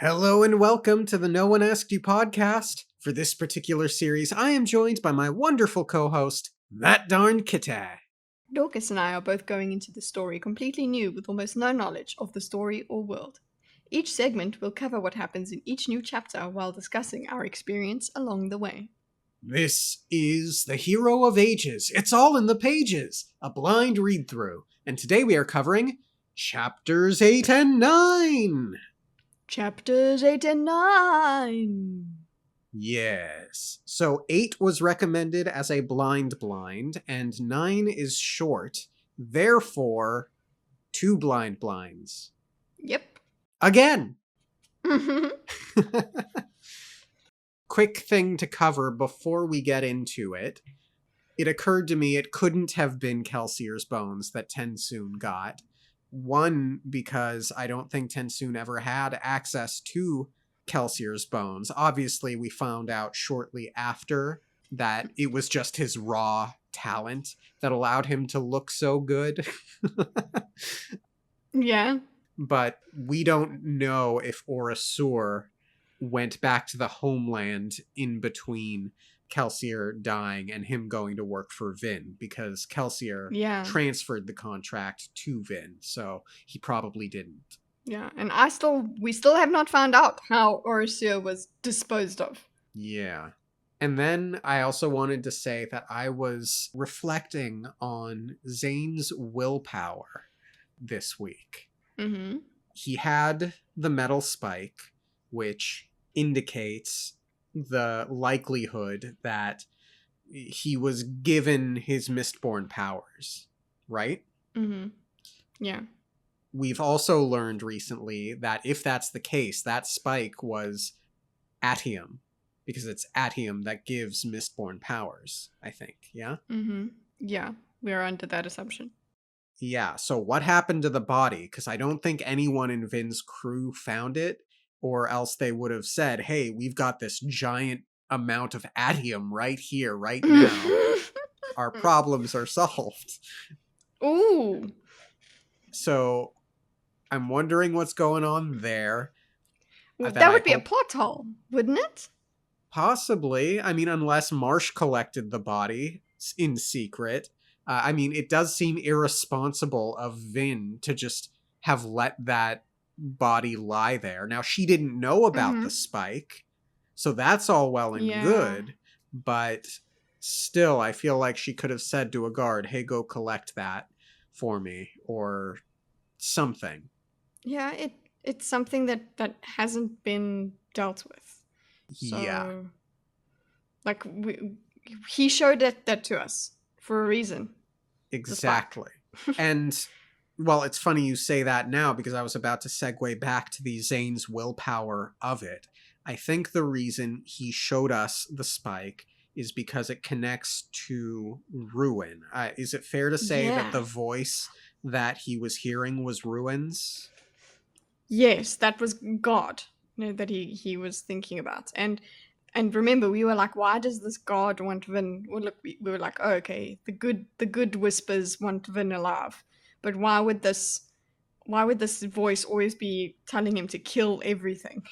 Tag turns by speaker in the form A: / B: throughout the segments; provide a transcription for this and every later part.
A: Hello and welcome to the No One Asked You podcast. For this particular series, I am joined by my wonderful co-host, ThatDarnKItteh.
B: Dorkus and I are both going into the story completely new with almost no knowledge of the story or world. Each segment will cover what happens in each new chapter while discussing our experience along the way.
A: This is The Hero of Ages. It's all in the pages. A blind read-through. And today we are covering Chapters 8 and 9.
B: Chapters 8 and 9.
A: Yes. So 8 was recommended as a blind, and 9 is short. Therefore, 2 blinds.
B: Yep.
A: Again! Quick thing to cover before we get into it. It occurred to me it couldn't have been Kelsier's bones that Tensoon got. One, because I don't think Tensoon ever had access to Kelsier's bones. Obviously, we found out shortly after that it was just his raw talent that allowed him to look so good.
B: Yeah.
A: But we don't know if Orasur went back to the homeland in between Kelsier dying and him going to work for Vin, because Kelsier transferred the contract to Vin, so he probably didn't.
B: Yeah, and we still have not found out how Orasur was disposed of.
A: Yeah. And then I also wanted to say that I was reflecting on Zane's willpower this week.
B: Mm-hmm.
A: He had the metal spike, which indicates the likelihood that he was given his Mistborn powers, right?
B: Mm-hmm. Yeah.
A: We've also learned recently that if that's the case, that spike was Atium, because it's Atium that gives Mistborn powers, I think, yeah?
B: Mm-hmm. Yeah, we're under that assumption.
A: Yeah, so what happened to the body? Because I don't think anyone in Vin's crew found it, or else they would have said, hey, we've got this giant amount of Atium right here, right now. Our problems are solved.
B: Ooh.
A: So I'm wondering what's going on there.
B: Well, that would be a plot hole, wouldn't it?
A: Possibly. I mean, unless Marsh collected the body in secret. I mean, it does seem irresponsible of Vin to just have let that body lie there. Now, she didn't know about the spike, so that's all well and good, but still, I feel like she could have said to a guard, hey, go collect that for me, or something.
B: Yeah, it's something that hasn't been dealt with. So,
A: yeah.
B: Like, he showed that to us for a reason.
A: Exactly. And, well, it's funny you say that now, because I was about to segue back to the Zane's willpower of it. I think the reason he showed us the spike is because it connects to Ruin. Is it fair to say that the voice that he was hearing was Ruin's?
B: Yes, that was God, that he was thinking about. And remember, we were like, why does this God want Vin? Well, look, we were like, oh, okay, the good whispers want Vin alive, but why would this voice always be telling him to kill everything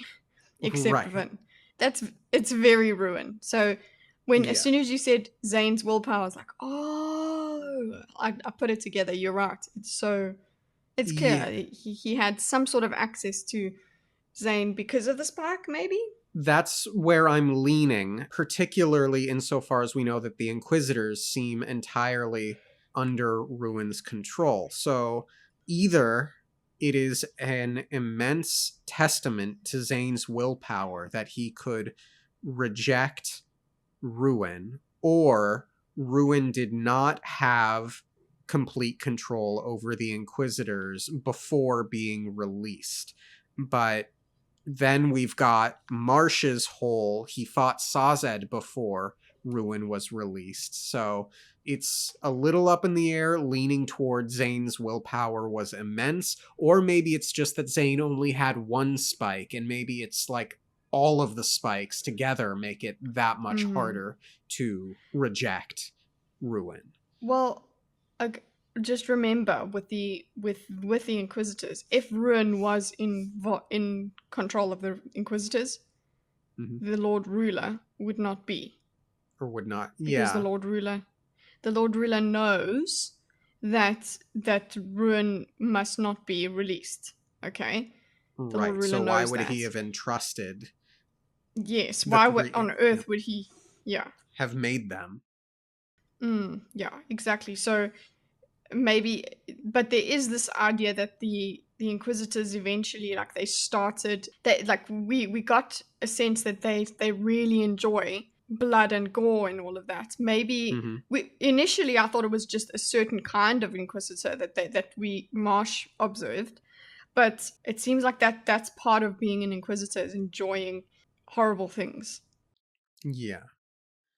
B: except Vin? It's very Ruin. So as soon as you said Zane's willpower, I was like, oh, I put it together. You're right. It's clear. Yeah. He had some sort of access to Zane because of the spark, maybe?
A: That's where I'm leaning, particularly insofar as we know that the Inquisitors seem entirely under Ruin's control. So either it is an immense testament to Zane's willpower that he could reject Ruin, or Ruin did not have complete control over the Inquisitors before being released. But then we've got Marsh's whole, he fought Sazed before Ruin was released. So it's a little up in the air, leaning toward Zane's willpower was immense. Or maybe it's just that Zane only had one spike, and maybe it's like all of the spikes together make it that much harder to reject Ruin.
B: Well, just remember with the Inquisitors, if Ruin was in control of the Inquisitors, the Lord Ruler would not be.
A: Or would not.
B: Because
A: Yeah.
B: the Lord Ruler knows that Ruin must not be released. Okay? The Lord
A: Right.
B: Ruler
A: So why
B: knows
A: would
B: that.
A: he have entrusted
B: Yes.
A: the
B: Why
A: three
B: on earth would he? Yeah.
A: have made them?
B: Yeah, exactly. So maybe, but there is this idea that the Inquisitors eventually, like, we got a sense that they really enjoy blood and gore and all of that. Maybe initially I thought it was just a certain kind of Inquisitor that we Marsh observed, but it seems like that's part of being an Inquisitor, is enjoying horrible things.
A: Yeah.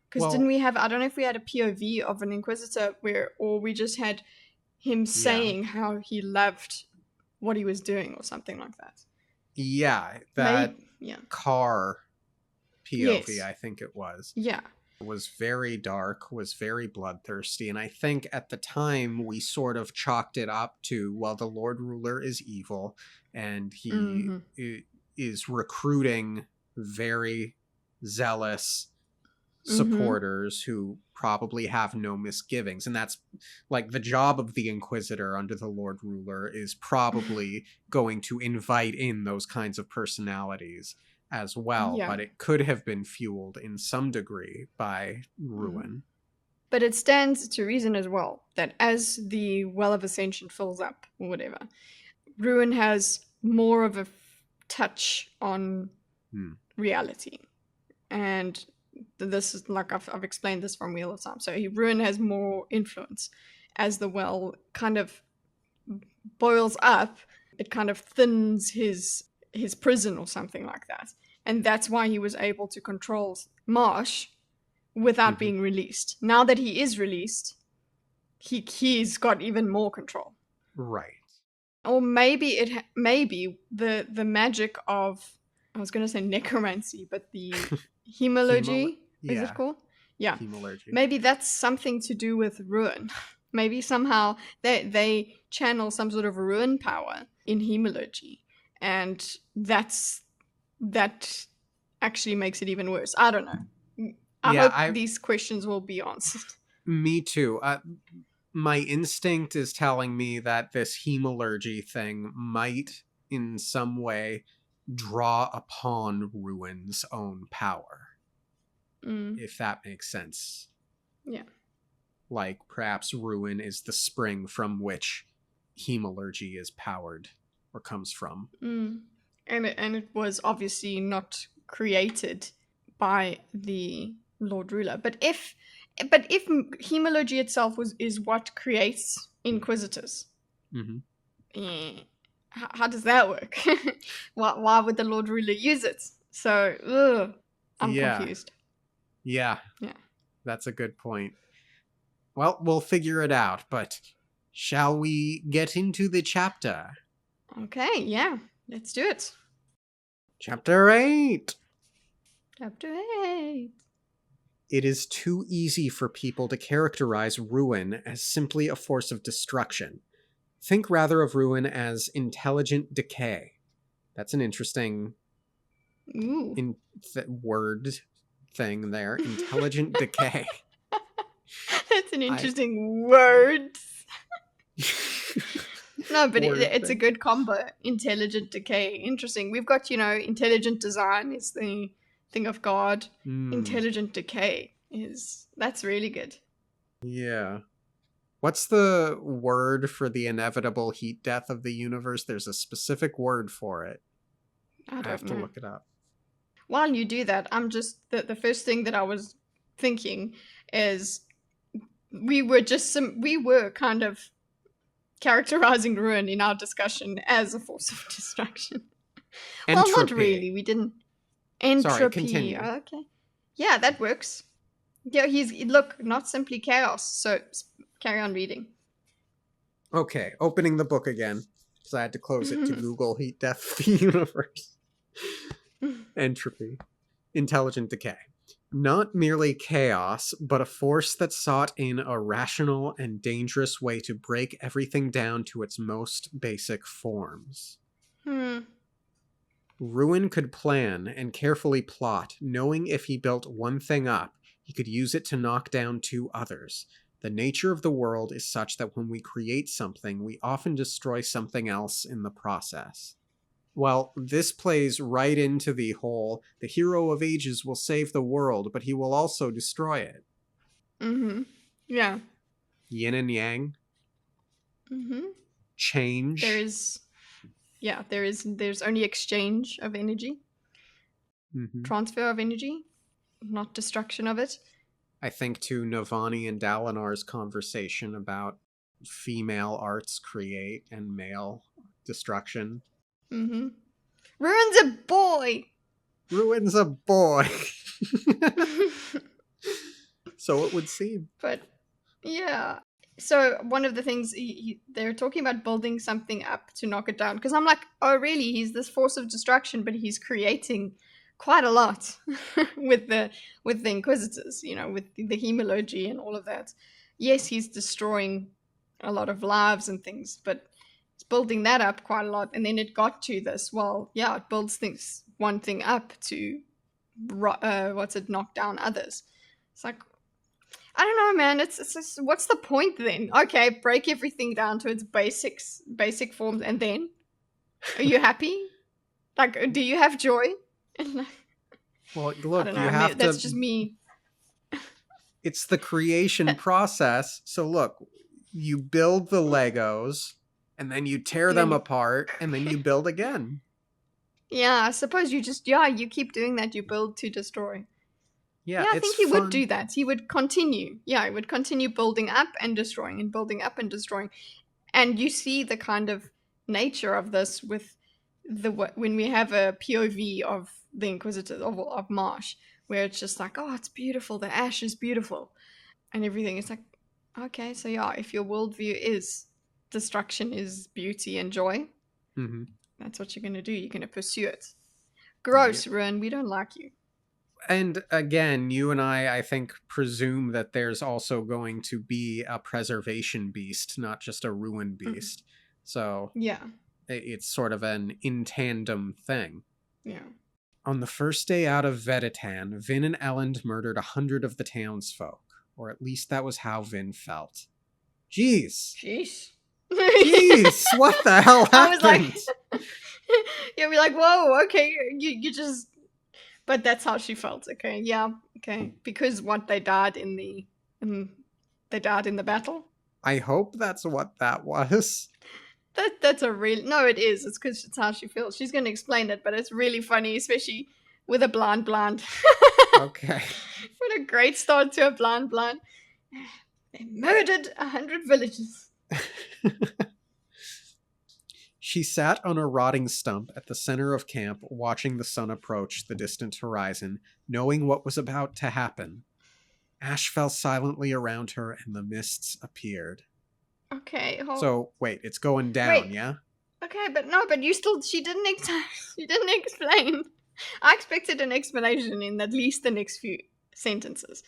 B: Because didn't we have, I don't know if we had a POV of an Inquisitor or we just had him saying how he loved what he was doing or something like that.
A: Yeah, that car POV,
B: yes.
A: I think it was.
B: Yeah.
A: Was very dark, was very bloodthirsty, and I think at the time we sort of chalked it up to, well, the Lord Ruler is evil, and he is recruiting very zealous supporters who probably have no misgivings, and that's like the job of the Inquisitor under the Lord Ruler is probably going to invite in those kinds of personalities as well, but it could have been fueled in some degree by Ruin.
B: But it stands to reason as well that as the Well of Ascension fills up or whatever, Ruin has more of a touch on reality. And this is like I've explained this from Wheel of Time. So Ruin has more influence as the well kind of boils up. It kind of thins his prison or something like that, and that's why he was able to control Marsh without being released. Now that he is released, he's got even more control.
A: Right.
B: Or maybe maybe the magic of, I was going to say necromancy, but the hemology, is it called? Yeah. Hemology. Maybe that's something to do with Ruin. Maybe somehow they channel some sort of Ruin power in hemology. And that actually makes it even worse. I don't know. I hope these questions will be answered.
A: Me too. My instinct is telling me that this hemology thing might in some way draw upon Ruin's own power. If that makes sense.
B: Yeah.
A: Like perhaps Ruin is the spring from which hemology is powered or comes from.
B: And it was obviously not created by the Lord Ruler. But if hemology itself is what creates Inquisitors, how does that work? Why would the Lord Ruler use it? So, I'm confused.
A: Yeah. That's a good point. Well, we'll figure it out, but shall we get into the chapter?
B: Okay, yeah. Let's do it.
A: Chapter 8.
B: Chapter 8.
A: It is too easy for people to characterize Ruin as simply a force of destruction. Think rather of Ruin as intelligent decay. That's an interesting word thing there. Intelligent decay.
B: That's an interesting word. No, but it's a good combo. Intelligent decay. Interesting. We've got, intelligent design is the thing of God. Intelligent decay that's really good.
A: Yeah. What's the word for the inevitable heat death of the universe? There's a specific word for it. I have to look it up.
B: While you do that, I'm just the first thing that I was thinking is we were kind of characterizing Ruin in our discussion as a force of destruction. Entropy. Well, not really. We didn't. Entropy.
A: Sorry, continue.
B: Okay. Yeah, that works. Yeah, look, not simply chaos. So carry on reading.
A: Okay, opening the book again. So I had to close it to Google heat death of the universe. Entropy. Intelligent decay. Not merely chaos, but a force that sought in a rational and dangerous way to break everything down to its most basic forms.
B: Hmm.
A: Ruin could plan and carefully plot, knowing if he built one thing up, he could use it to knock down two others. The nature of the world is such that when we create something, we often destroy something else in the process. Well, this plays right into the hero of ages will save the world, but he will also destroy it.
B: Mm-hmm. Yeah.
A: Yin and yang,
B: Mm-hmm. There
A: change.
B: is, yeah, there's only exchange of energy,
A: Hmm.
B: transfer of energy, not destruction of it.
A: I think to Navani and Dalinar's conversation about female arts create and male destruction.
B: Mm-hmm. Ruin's a boy.
A: Ruin's a boy. So it would seem.
B: But yeah. So one of the things they're talking about building something up to knock it down, because I'm like, oh really? He's this force of destruction, but he's creating quite a lot with the Inquisitors. You know, with the hemology and all of that. Yes, he's destroying a lot of lives and things, but it's building that up quite a lot. And then it got to this. Well, yeah, it builds things one thing up to knock down others. It's like, I don't know, man. It's just, what's the point then? Okay, break everything down to its basic forms, and then are you happy? Like, do you have joy?
A: Well,
B: I
A: look,
B: don't
A: you
B: know.
A: have
B: That's
A: to.
B: just me.
A: It's the creation process. So look, you build the Legos, and then you tear
B: And then
A: them
B: you,
A: apart, and then you build again.
B: yeah. I suppose you keep doing that. You build to destroy.
A: Yeah,
B: Yeah, I
A: it's
B: think he would
A: fun.
B: do that. He would continue. Yeah, he would continue building up and destroying and building up and destroying. And you see the kind of nature of this with when we have a POV of the Inquisitor of Marsh, where it's just like, oh, it's beautiful. The ash is beautiful, and everything. It's like, okay, so yeah, if your worldview is destruction is beauty and joy,
A: Hmm.
B: that's what you're gonna do. You're gonna pursue it.
A: Yeah.
B: Gross, Ruin. We don't like you.
A: And again, you and I think, presume that there's also going to be a preservation beast, not just a ruin
B: Mm.
A: beast. So
B: Yeah,
A: it's sort of an in tandem thing.
B: yeah.
A: On the first day out of Veditan, Vin and Elend murdered 100 of the townsfolk, or at least that was how Vin felt. Jeez.
B: Sheesh.
A: Jeez, what the hell
B: I was like,
A: happened?
B: you'll be like, whoa, okay, you just. But that's how she felt. Okay, yeah, okay, because what in, they died in the battle.
A: I hope that's what that was.
B: That's a real no. It is. It's because it's how she feels. She's going to explain it, but it's really funny, especially with a blind.
A: Okay.
B: What a great start to a blind. They murdered 100 villages.
A: She sat on a rotting stump at the center of camp, watching the sun approach the distant horizon, knowing what was about to happen. Ash fell silently around her, and the mists appeared.
B: Okay,
A: So, wait, it's going down,
B: wait.
A: yeah?
B: Okay, but no, but you still. She didn't. She didn't explain. I expected an explanation in at least the next few sentences.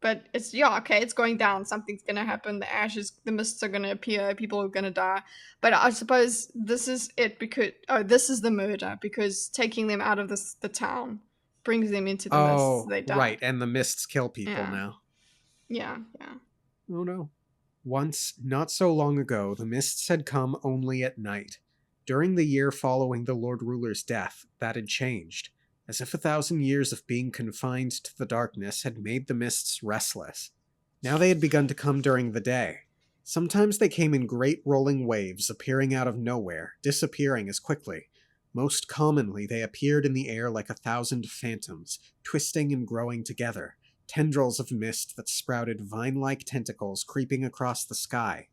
B: But it's yeah, okay, it's going down. Something's gonna happen. The mists are gonna appear. People are gonna die. But I suppose this is it because this is the murder because taking them out of the town brings them into the mists.
A: Oh,
B: They die.
A: right, and the mists kill people
B: Yeah,
A: now.
B: yeah.
A: Oh no. Once, not so long ago, the mists had come only at night. During the year following the Lord Ruler's death, that had changed, as if 1,000 years of being confined to the darkness had made the mists restless. Now they had begun to come during the day. Sometimes they came in great rolling waves, appearing out of nowhere, disappearing as quickly. Most commonly, they appeared in the air like 1,000 phantoms, twisting and growing together, tendrils of mist that sprouted vine-like tentacles creeping across the sky.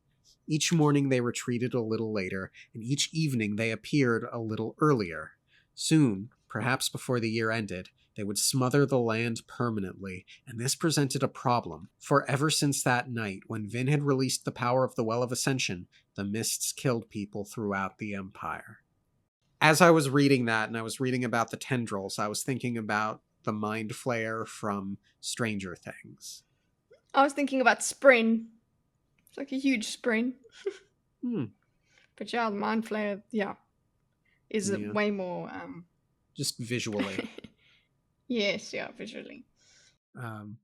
A: Each morning they retreated a little later, and each evening they appeared a little earlier. Soon, perhaps before the year ended, they would smother the land permanently, and this presented a problem, for ever since that night when Vin had released the power of the Well of Ascension, the mists killed people throughout the Empire. As I was reading that, and I was reading about the tendrils, I was thinking about the Mind Flayer from Stranger Things.
B: I was thinking about Spren. It's like a huge Spren. But yeah, the Mind Flayer, is
A: Yeah.
B: way more...
A: Just visually.
B: Yes, yeah, visually.
A: Um,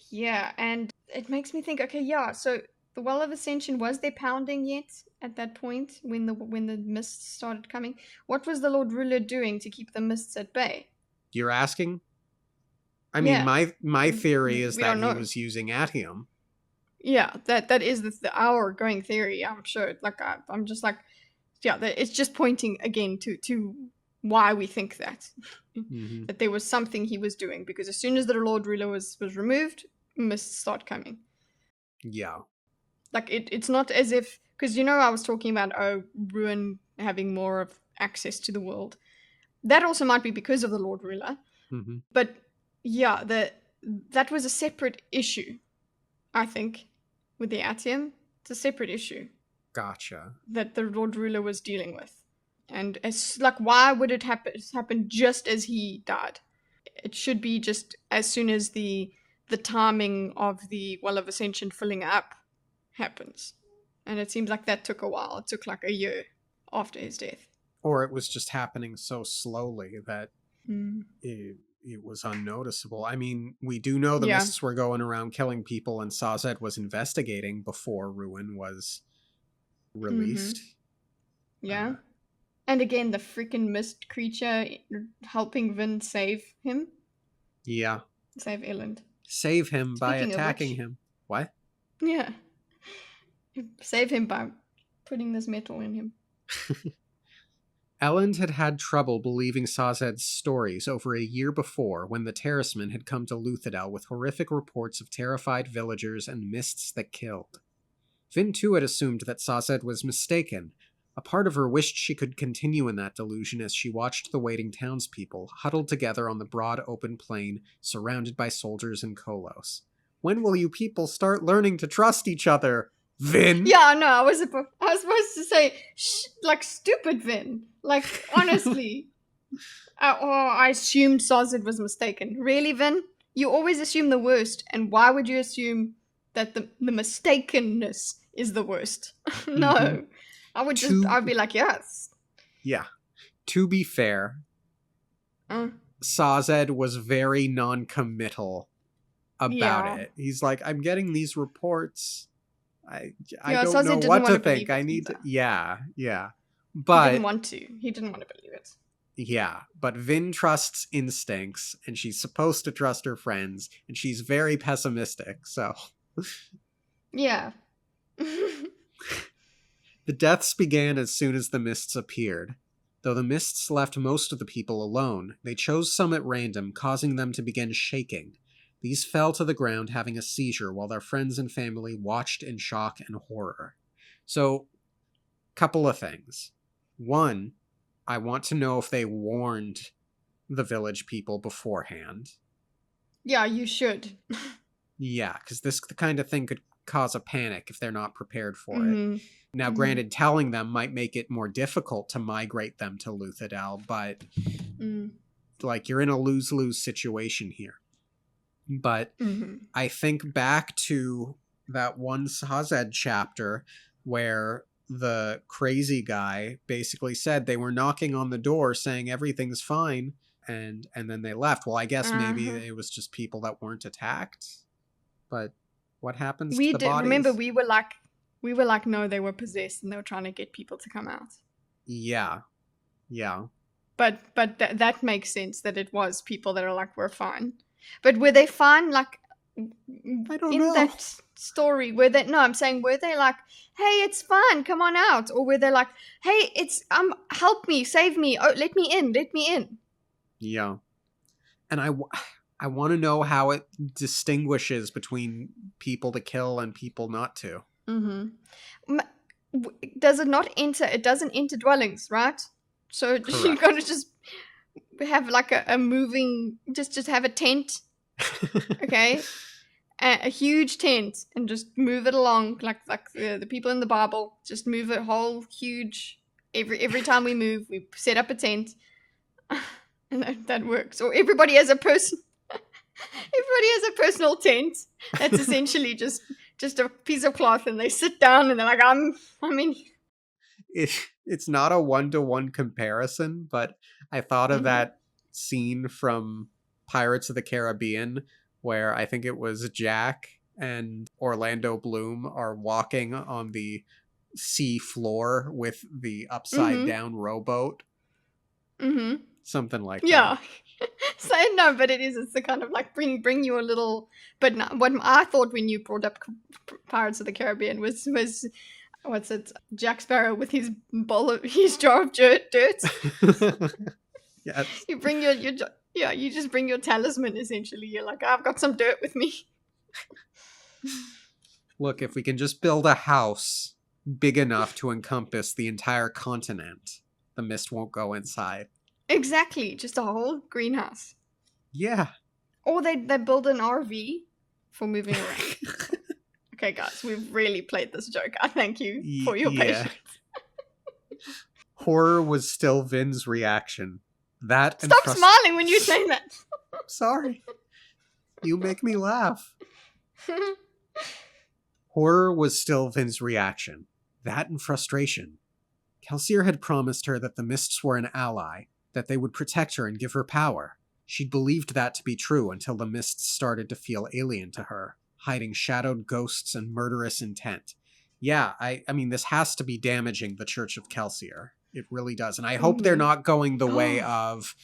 B: Yeah, and it makes me think, okay, yeah, so the Well of Ascension, was there pounding yet at that point when the mists started coming? What was the Lord Ruler doing to keep the mists at bay?
A: you're asking? I mean,
B: Yeah,
A: my theory is
B: we
A: that
B: don't
A: he
B: know.
A: was using atium.
B: Yeah, that is our going theory, I'm sure. Like, I'm just like, yeah, it's just pointing again to why we think that.
A: Mm-hmm.
B: That there was something he was doing, because as soon as the Lord Ruler was removed, mists start coming.
A: Yeah.
B: Like, it's not as if, because I was talking about Ruin having more of access to the world. That also might be because of the Lord Ruler,
A: Mm-hmm.
B: but yeah, that was a separate issue. I think with the Atium, it's a separate issue
A: Gotcha.
B: that the Lord Ruler was dealing with, and why would it happen just as he died? It should be just as soon as the timing of the Well of Ascension filling up happens. And it seems like that took a while. It took like a year after his death.
A: Or it was just happening so slowly that it was unnoticeable. I mean, we do know the
B: Yeah.
A: mists were going around killing people, and Sazed was investigating before Ruin was released.
B: Yeah. And again, the freaking mist creature helping Vin save him.
A: Yeah.
B: Save Elend.
A: Save him by
B: Speaking of
A: attacking
B: which-
A: him. What?
B: Yeah. Save him by putting this metal in him.
A: Elend had had trouble believing Sazed's stories over a year before, when the Terracemen had come to Luthadel with horrific reports of terrified villagers and mists that killed. Vin too had assumed that Sazed was mistaken. A part of her wished she could continue in that delusion as she watched the waiting townspeople, huddled together on the broad open plain, surrounded by soldiers and Kolos. When will you people start learning to trust each other? Vin!
B: Yeah, no, I was supposed to say, like, stupid Vin. Like, honestly. I assumed Sazed was mistaken. Really, Vin? You always assume the worst, and why would you assume that the mistakenness is the worst? No.
A: Mhm.
B: I'd be like, yes.
A: Yeah. To be fair,
B: Uh,
A: Sazed was very non-committal about
B: Yeah.
A: it. He's like, I'm getting these reports. I
B: Yeah,
A: don't
B: Sazed
A: know
B: didn't
A: what
B: wanna
A: to think.
B: believe
A: I
B: it
A: need to.
B: either.
A: Yeah.
B: He
A: But
B: didn't want to. He didn't want to believe it.
A: yeah, but Vin trusts instincts, and she's supposed to trust her friends, and she's very pessimistic, so.
B: Yeah.
A: The deaths began as soon as the mists appeared. Though the mists left most of the people alone, they chose some at random, causing them to begin shaking. These fell to the ground having a seizure while their friends and family watched in shock and horror. So, couple of things. One, I want to know if they warned the village people beforehand.
B: Yeah, you should.
A: Yeah, because this kind of thing could cause a panic if they're not prepared for
B: Mhm.
A: it. Now, granted, telling them might make it more difficult to migrate them to Luthadel, but like, you're in a lose-lose situation here. But I think back to that one Sazed chapter where the crazy guy basically said they were knocking on the door saying everything's fine, and then they left. Well, I guess maybe it was just people that weren't attacked. But what happens to the bodies?
B: Remember, we were like, no, they were possessed and they were trying to get people to come out.
A: Yeah.
B: But that makes sense that it was people that are like, we're fine. But were they fine? Like,
A: I don't
B: in
A: know.
B: that story, were they? No, I'm saying, were they like, hey, it's fine, come on out, or were they like, hey, it's help me, save me, oh, let me in.
A: Yeah, and I want to know how it distinguishes between people to kill and people not to.
B: Does it not enter? It doesn't enter dwellings, right? So you gotta just have like a moving, just have a tent, okay, a huge tent, and just move it along like the people in the Bible. Just move it whole huge. Every time we move, we set up a tent. And that works. Or everybody has a person. Everybody has a personal tent. That's essentially just a piece of cloth, and they sit down and they're like, I mean,
A: It's not a 1-to-1 comparison, but I thought of
B: mm-hmm,
A: that scene from Pirates of the Caribbean where I think it was Jack and Orlando Bloom are walking on the sea floor with the upside
B: mm-hmm,
A: down rowboat.
B: mm-hmm.
A: Something like that.
B: Yeah. So no, but it's the kind of like bring you a little. But no, what I thought when you brought up Pirates of the Caribbean was what's it, Jack Sparrow with his his jar of dirt.
A: Yes.
B: You bring your yeah, you just bring your talisman. Essentially, you're like, I've got some dirt with me.
A: Look, if we can just build a house big enough to encompass the entire continent, the mist won't go inside.
B: Exactly, just a whole greenhouse.
A: Yeah.
B: Or they build an RV for moving around. Okay, guys, we've really played this joke. I thank you for your
A: Yeah.
B: patience.
A: Horror was still Vin's reaction. That and
B: Stop smiling when you say that.
A: Sorry. You make me laugh. Horror was still Vin's reaction. That and frustration. Kelsier had promised her that the mists were an ally, that they would protect her and give her power. She'd believed that to be true until the mists started to feel alien to her, hiding shadowed ghosts and murderous intent. Yeah, I mean, this has to be damaging the Church of Kelsier. It really does. And I hope they're not going the way of...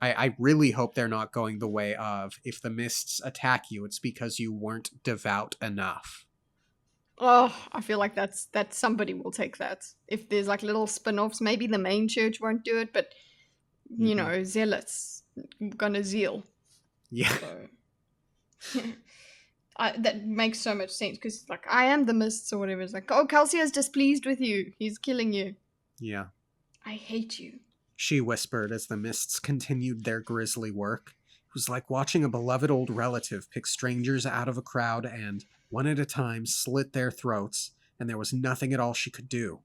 A: I really hope they're not going the way of, if the mists attack you, it's because you weren't devout enough.
B: Oh, I feel like that's somebody will take that. If there's like little spin-offs, maybe the main church won't do it, but you know, zealots gonna zeal.
A: Yeah.
B: So. That makes so much sense, because like, I am the mists or whatever. It's like, oh, Calcia's displeased with you. He's killing you.
A: Yeah.
B: I hate you.
A: She whispered as the mists continued their grisly work. It was like watching a beloved old relative pick strangers out of a crowd and, one at a time, slit their throats, and there was nothing at all she could do.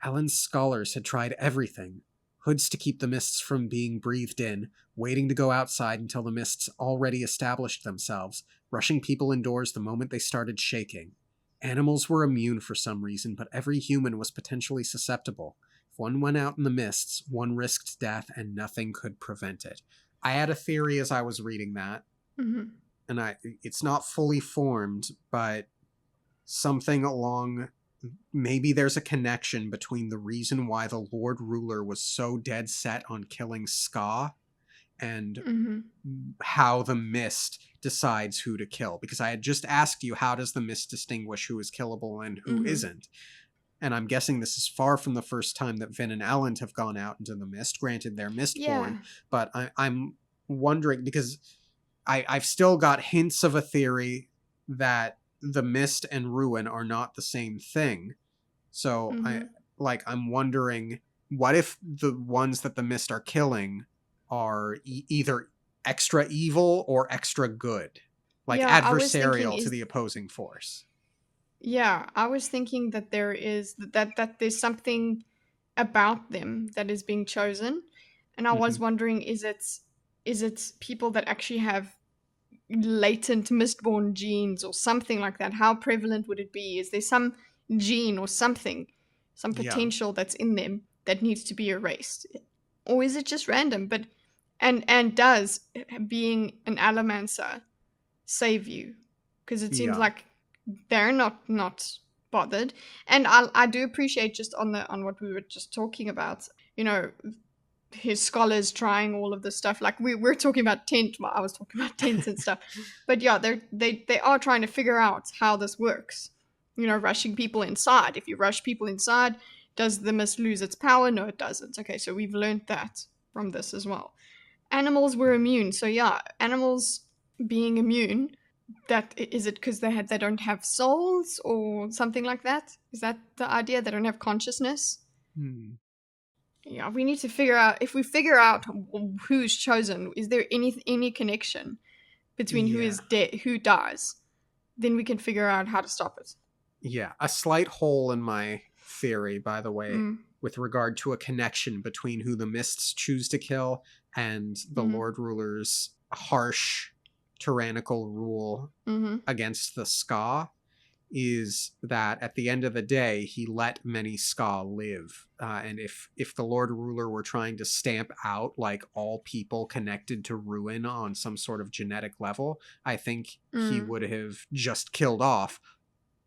A: Alan's scholars had tried everything. Hoods to keep the mists from being breathed in, waiting to go outside until the mists already established themselves, rushing people indoors the moment they started shaking. Animals were immune for some reason, but every human was potentially susceptible. If one went out in the mists, one risked death, and nothing could prevent it. I had a theory as I was reading that, and it's not fully formed, but something along... Maybe there's a connection between the reason why the Lord Ruler was so dead set on killing Ska and how the mist decides who to kill. Because I had just asked you, how does the mist distinguish who is killable and who isn't? And I'm guessing this is far from the first time that Vin and Elend have gone out into the mist. Granted, they're Mistborn, but I'm wondering, because I've still got hints of a theory that the mist and ruin are not the same thing. So I'm wondering, what if the ones that the mist are killing are either extra evil or extra good, like adversarial to the opposing force?
B: Yeah, I was thinking that there's something about them that is being chosen, and I was wondering, is it people that actually have latent Mistborn genes or something like that? How prevalent would it be? Is there some gene or something, some potential that's in them that needs to be erased, or is it just random? But and does being an Allomancer save you? Because it seems like they're not bothered. And I do appreciate, just on what we were just talking about, you know, his scholars trying all of this stuff. Like we're talking about tent, I was talking about tents and stuff. But yeah, they are trying to figure out how this works. You know, rushing people inside. If you rush people inside, does the mist lose its power? No, it doesn't. Okay, so we've learned that from this as well. Animals were immune. So yeah, animals being immune, that is it because they don't have souls or something like that? Is that the idea? They don't have consciousness? Yeah, we need to figure out, if we figure out who's chosen, is there any connection between who is dead, who dies, then we can figure out how to stop it.
A: Yeah, a slight hole in my theory, by the way, with regard to a connection between who the mists choose to kill and the Lord Ruler's harsh, tyrannical rule against the Ska is that at the end of the day, he let many Ska live. And if the Lord Ruler were trying to stamp out like all people connected to Ruin on some sort of genetic level, I think he would have just killed off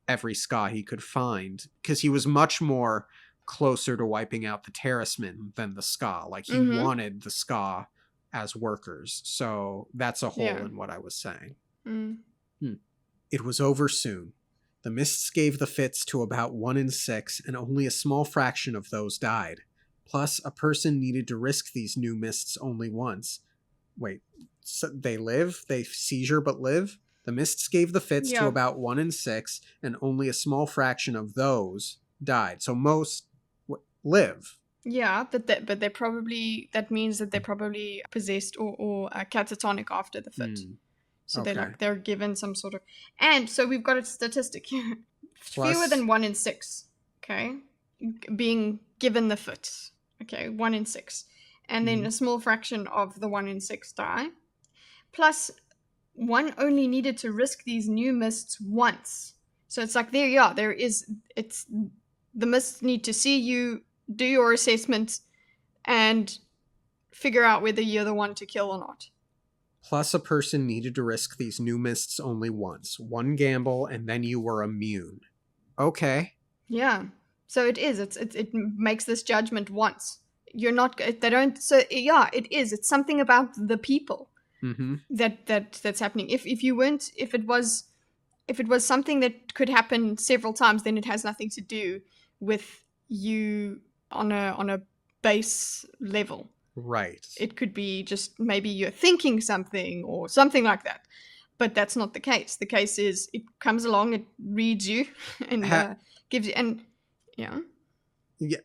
A: every Ska he could find, because he was much more closer to wiping out the Terracemen than the Ska. Like, he wanted the Ska as workers. So that's a hole in what I was saying. It was over soon. The mists gave the fits to about 1 in 6, and only a small fraction of those died. Plus, a person needed to risk these new mists only once. Wait, so they live? They seizure but live? The mists gave the fits to about 1 in 6, and only a small fraction of those died. So most live.
B: Yeah, but they probably, that means that they're probably possessed or catatonic after the fit. So they're given some sort of, and so we've got a statistic here. Fewer than 1 in 6, okay, being given the fit. Okay, 1 in 6. And then a small fraction of the 1 in 6 die. Plus, one only needed to risk these new mists once. So it's like, there you are. It's the mists need to see you, do your assessment, and figure out whether you're the one to kill or not.
A: Plus, a person needed to risk these new mists only once. One gamble, and then you were immune. Okay.
B: Yeah. So it is. It makes this judgment once. You're not. They don't. So yeah, it is. It's something about the people that's happening. If it was something that could happen several times, then it has nothing to do with you on a base level.
A: Right.
B: It could be just maybe you're thinking something or something like that. But that's not the case. The case is it comes along, it reads you, and gives you, and yeah.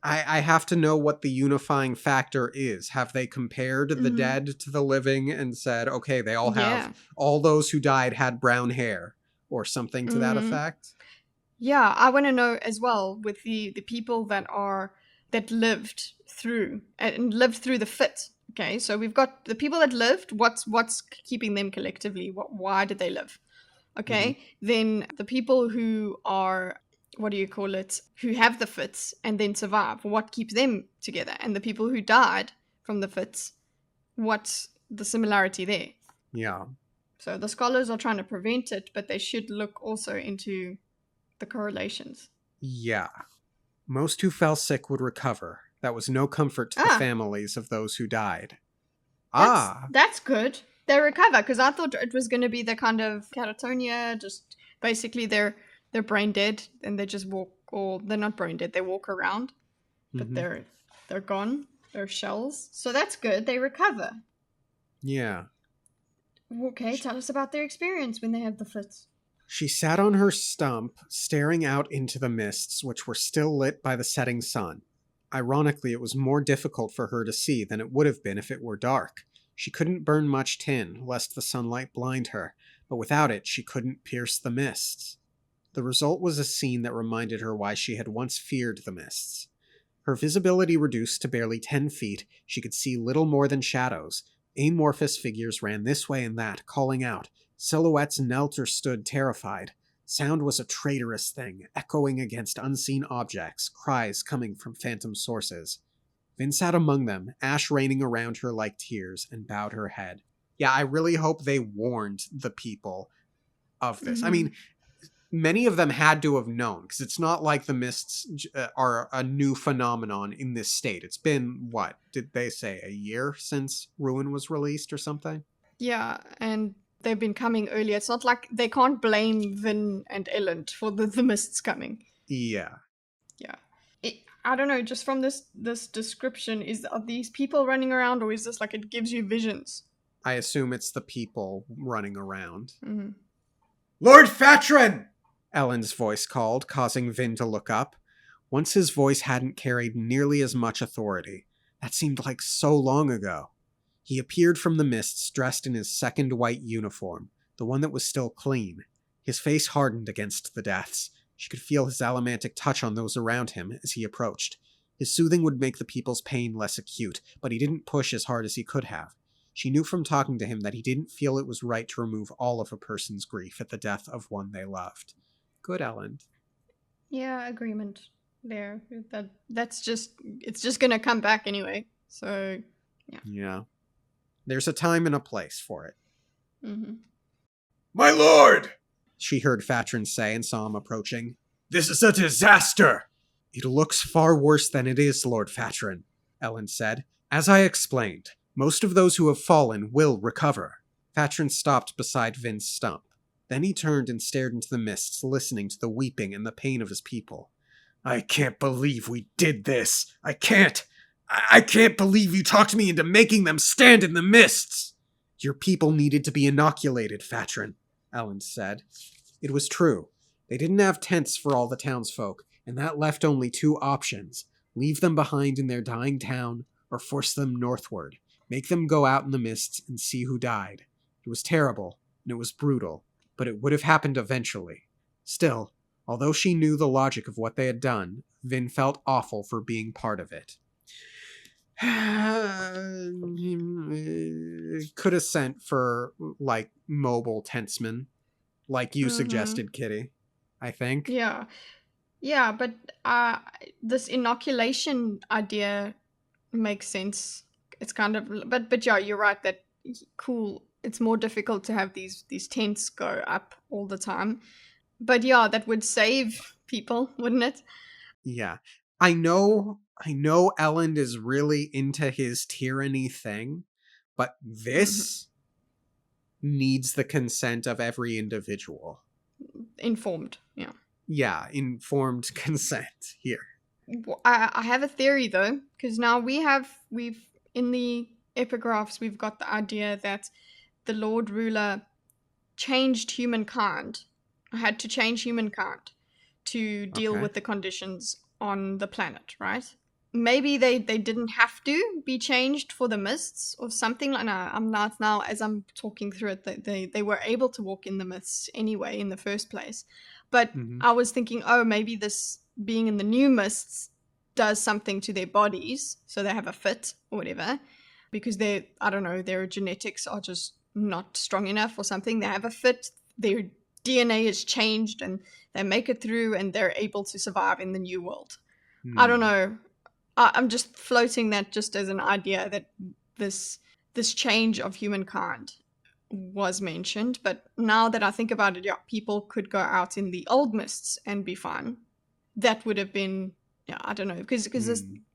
A: I have to know what the unifying factor is. Have they compared the dead to the living and said, okay, they all have, all those who died had brown hair or something to that effect?
B: Yeah, I want to know as well with the people that lived through the fit. Okay, so we've got the people that lived. What's keeping them collectively? Why did they live? Okay, then the people who are, what do you call it, who have the fits and then survive, what keeps them together? And the people who died from the fits, what's the similarity there?
A: Yeah.
B: So the scholars are trying to prevent it, but they should look also into the correlations.
A: Yeah. Most who fell sick would recover. That was no comfort to the families of those who died.
B: That's good. They recover, because I thought it was going to be the kind of catatonia, just basically they're brain dead and they just walk, or they're not brain dead, they walk around, but they're gone, they're shells. So that's good, they recover.
A: Yeah.
B: Okay, tell us about their experience when they have the fits.
A: She sat on her stump, staring out into the mists, which were still lit by the setting sun. Ironically, it was more difficult for her to see than it would have been if it were dark. She couldn't burn much tin, lest the sunlight blind her, but without it she couldn't pierce the mists. The result was a scene that reminded her why she had once feared the mists. Her visibility reduced to barely 10 feet, she could see little more than shadows. Amorphous figures ran this way and that, calling out. Silhouettes knelt or stood terrified. Sound was a traitorous thing, echoing against unseen objects, cries coming from phantom sources. Vin sat among them, ash raining around her like tears, and bowed her head. Yeah, I really hope they warned the people of this. I mean, many of them had to have known, because it's not like the mists are a new phenomenon in this state. It's been, what, did they say, a year since Ruin was released or something?
B: Yeah, and they've been coming earlier. It's not like they can't blame Vin and Elend for the mists coming.
A: Yeah.
B: Yeah. I don't know, just from this description, are these people running around, or is this like it gives you visions?
A: I assume it's the people running around.
C: Lord Fatrin!
A: Ellen's voice called, causing Vin to look up. Once his voice hadn't carried nearly as much authority. That seemed like so long ago. He appeared from the mists dressed in his second white uniform, the one that was still clean. His face hardened against the deaths. She could feel his allomantic touch on those around him as he approached. His soothing would make the people's pain less acute, but he didn't push as hard as he could have. She knew from talking to him that he didn't feel it was right to remove all of a person's grief at the death of one they loved. Good, Ellen.
B: Yeah, agreement there. It's just gonna come back anyway. So, yeah.
A: Yeah. There's a time and a place for it.
B: Mm-hmm.
C: My lord!
A: She heard Fatrin say and saw him approaching.
C: This is a disaster!
A: It looks far worse than it is, Lord Fatrin, Ellen said. As I explained, most of those who have fallen will recover. Fatrin stopped beside Vin's stump. Then he turned and stared into the mists, listening to the weeping and the pain of his people.
C: I can't believe we did this. I can't believe you talked me into making them stand in the mists.
A: Your people needed to be inoculated, Fatrin, Ellen said. It was true. They didn't have tents for all the townsfolk, and that left only two options. Leave them behind in their dying town, or force them northward. Make them go out in the mists and see who died. It was terrible, and it was brutal, but it would have happened eventually. Still, although she knew the logic of what they had done, Vin felt awful for being part of it. Could have sent for, mobile tentsmen, like you suggested, Kitty, I think.
B: Yeah. Yeah, but this inoculation idea makes sense. It's kind of, but yeah, you're right that cool. It's more difficult to have these tents go up all the time. But yeah, that would save people, wouldn't it?
A: Yeah. I know Elend is really into his tyranny thing, but this needs the consent of every individual.
B: Informed, yeah.
A: Yeah, informed consent here.
B: I have a theory though, because now we've in the epigraphs we've got the idea that the Lord Ruler changed humankind, had to change humankind to deal with the conditions on the planet, right? Maybe they didn't have to be changed for the mists or something like that. I'm not now, as I'm talking through it, they were able to walk in the mists anyway in the first place. But I was thinking, oh, maybe this being in the new mists does something to their bodies, so they have a fit or whatever, because I don't know, their genetics are just not strong enough or something. They have a fit, their DNA is changed, and they make it through, and they're able to survive in the new world. I don't know. I'm just floating that just as an idea that this change of humankind was mentioned, but now that I think about it, yeah, people could go out in the old mists and be fine. That would have been, yeah, I don't know, because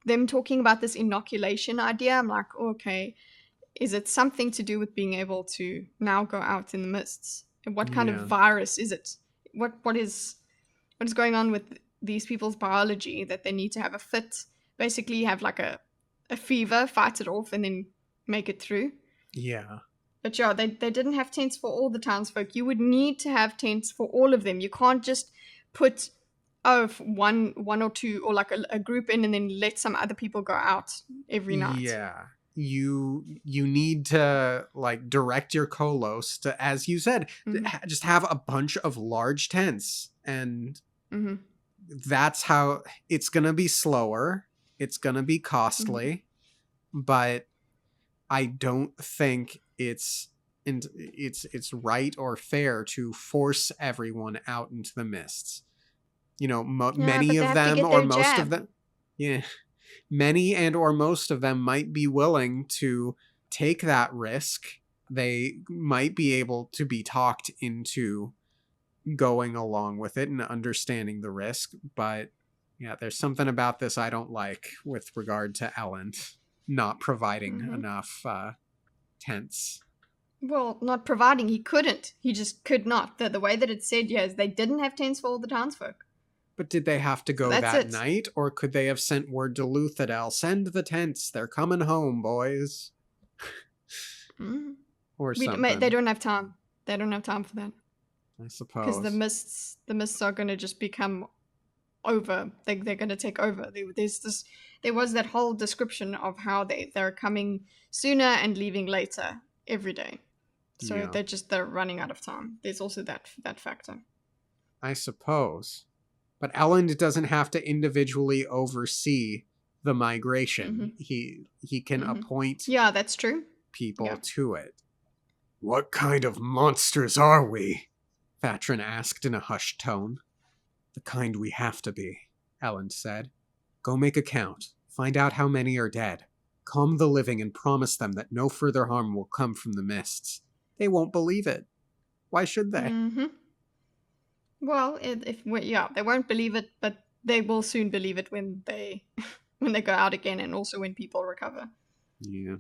B: them talking about this inoculation idea, I'm like, okay, is it something to do with being able to now go out in the mists? And what kind of virus is it? What is going on with these people's biology that they need to have a fit, basically have like a fever, fight it off, and then make it through?
A: Yeah.
B: But yeah, they didn't have tents for all the townsfolk. You would need to have tents for all of them. You can't just put one or two, or like a group in and then let some other people go out every night.
A: Yeah. You need to direct your kolos to, as you said, just have a bunch of large tents, and that's how it's gonna be slower. It's gonna be costly, but I don't think it's right or fair to force everyone out into the mists. You know, many of them or most of them. Yeah. Many and or most of them might be willing to take that risk. They might be able to be talked into going along with it and understanding the risk. But yeah, there's something about this I don't like with regard to Elend not providing enough tents.
B: Well, not providing, he couldn't. He just could not. The way that it said, is they didn't have tents for all the townsfolk.
A: But did they have to go that night, or could they have sent word to Luthadel, send the tents, they're coming home, boys? Or something.
B: They don't have time. They don't have time for that.
A: I suppose.
B: Because the mists are going to just become over. They're going to take over. There was that whole description of how they're coming sooner and leaving later every day. So they're running out of time. There's also that factor.
A: I suppose. But Elend doesn't have to individually oversee the migration.
B: Mm-hmm.
A: He can appoint
B: Yeah, that's true.
A: people to it.
C: What kind of monsters are we?
A: Fatrin asked in a hushed tone. The kind we have to be, Ellen said. Go make a count. Find out how many are dead. Calm the living and promise them that no further harm will come from the mists. They won't believe it. Why should they?
B: Mm-hmm. Well, they won't believe it, but they will soon believe it when they when they go out again, and also when people recover.
A: Yeah.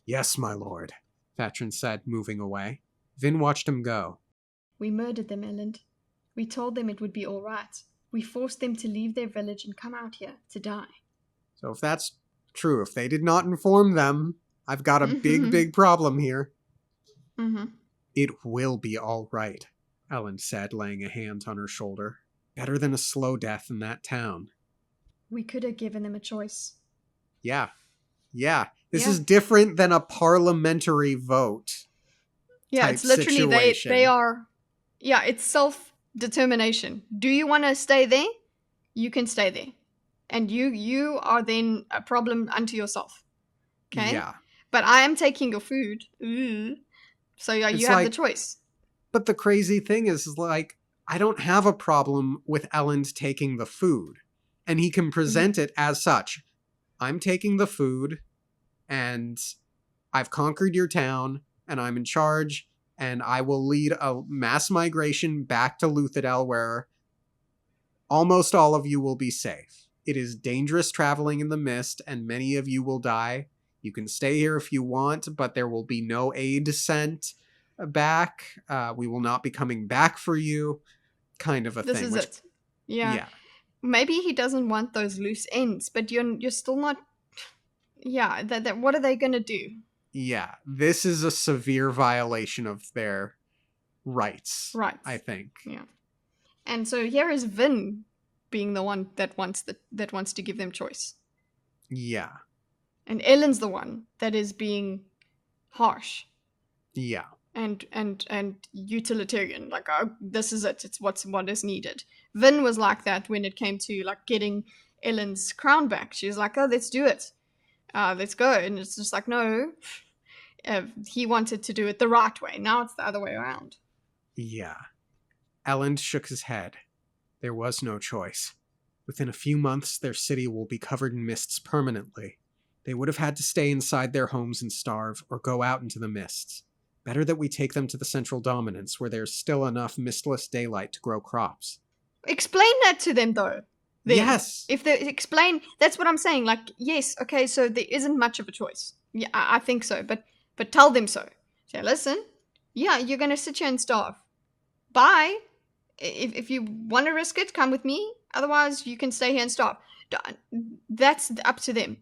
C: Yes, my lord,
A: Fatrin said, moving away. Vin watched him go.
B: We murdered them, Elend. We told them it would be all right. We forced them to leave their village and come out here to die.
A: So if that's true, if they did not inform them, I've got a big problem here.
B: Mm-hmm.
A: It will be all right, Ellen said, laying a hand on her shoulder. Better than a slow death in that town.
B: We could have given them a choice.
A: Yeah. This is different than a parliamentary vote.
B: Yeah, it's literally
A: situation.
B: they are. Yeah, it's self-determination. Do you want to stay there? You can stay there, and you are then a problem unto yourself. Okay.
A: Yeah.
B: But I am taking your food. So you have the choice.
A: But the crazy thing is, like, I don't have a problem with Elend taking the food. And he can present it as such. I'm taking the food, and I've conquered your town, and I'm in charge, and I will lead a mass migration back to Luthadel where almost all of you will be safe. It is dangerous traveling in the mist, and many of you will die. You can stay here if you want, but there will be no aid sent back. We will not be coming back for you. Kind of a thing.
B: This is it. Yeah. Maybe he doesn't want those loose ends, but you're still not. Yeah. What are they gonna do?
A: Yeah. This is a severe violation of their rights.
B: Right.
A: I think.
B: Yeah. And so here is Vin being the one that wants to give them choice.
A: Yeah.
B: And Ellen's the one that is being harsh.
A: Yeah.
B: And utilitarian. Like, oh, this is it. It's what is needed. Vin was like that when it came to like getting Ellen's crown back. She was like, oh, let's do it. Let's go. And it's just like, no. He wanted to do it the right way. Now it's the other way around.
A: Yeah. Elend shook his head. There was no choice. Within a few months, their city will be covered in mists permanently. They would have had to stay inside their homes and starve, or go out into the mists. Better that we take them to the central dominance, where there's still enough mistless daylight to grow crops.
B: Explain that to them, though. Then.
A: Yes.
B: If they explain, that's what I'm saying. Like, yes, okay, so there isn't much of a choice. Yeah, I think so, but tell them so. Say, listen, yeah, you're gonna sit here and starve. Bye. If you want to risk it, come with me. Otherwise, you can stay here and starve. That's up to them.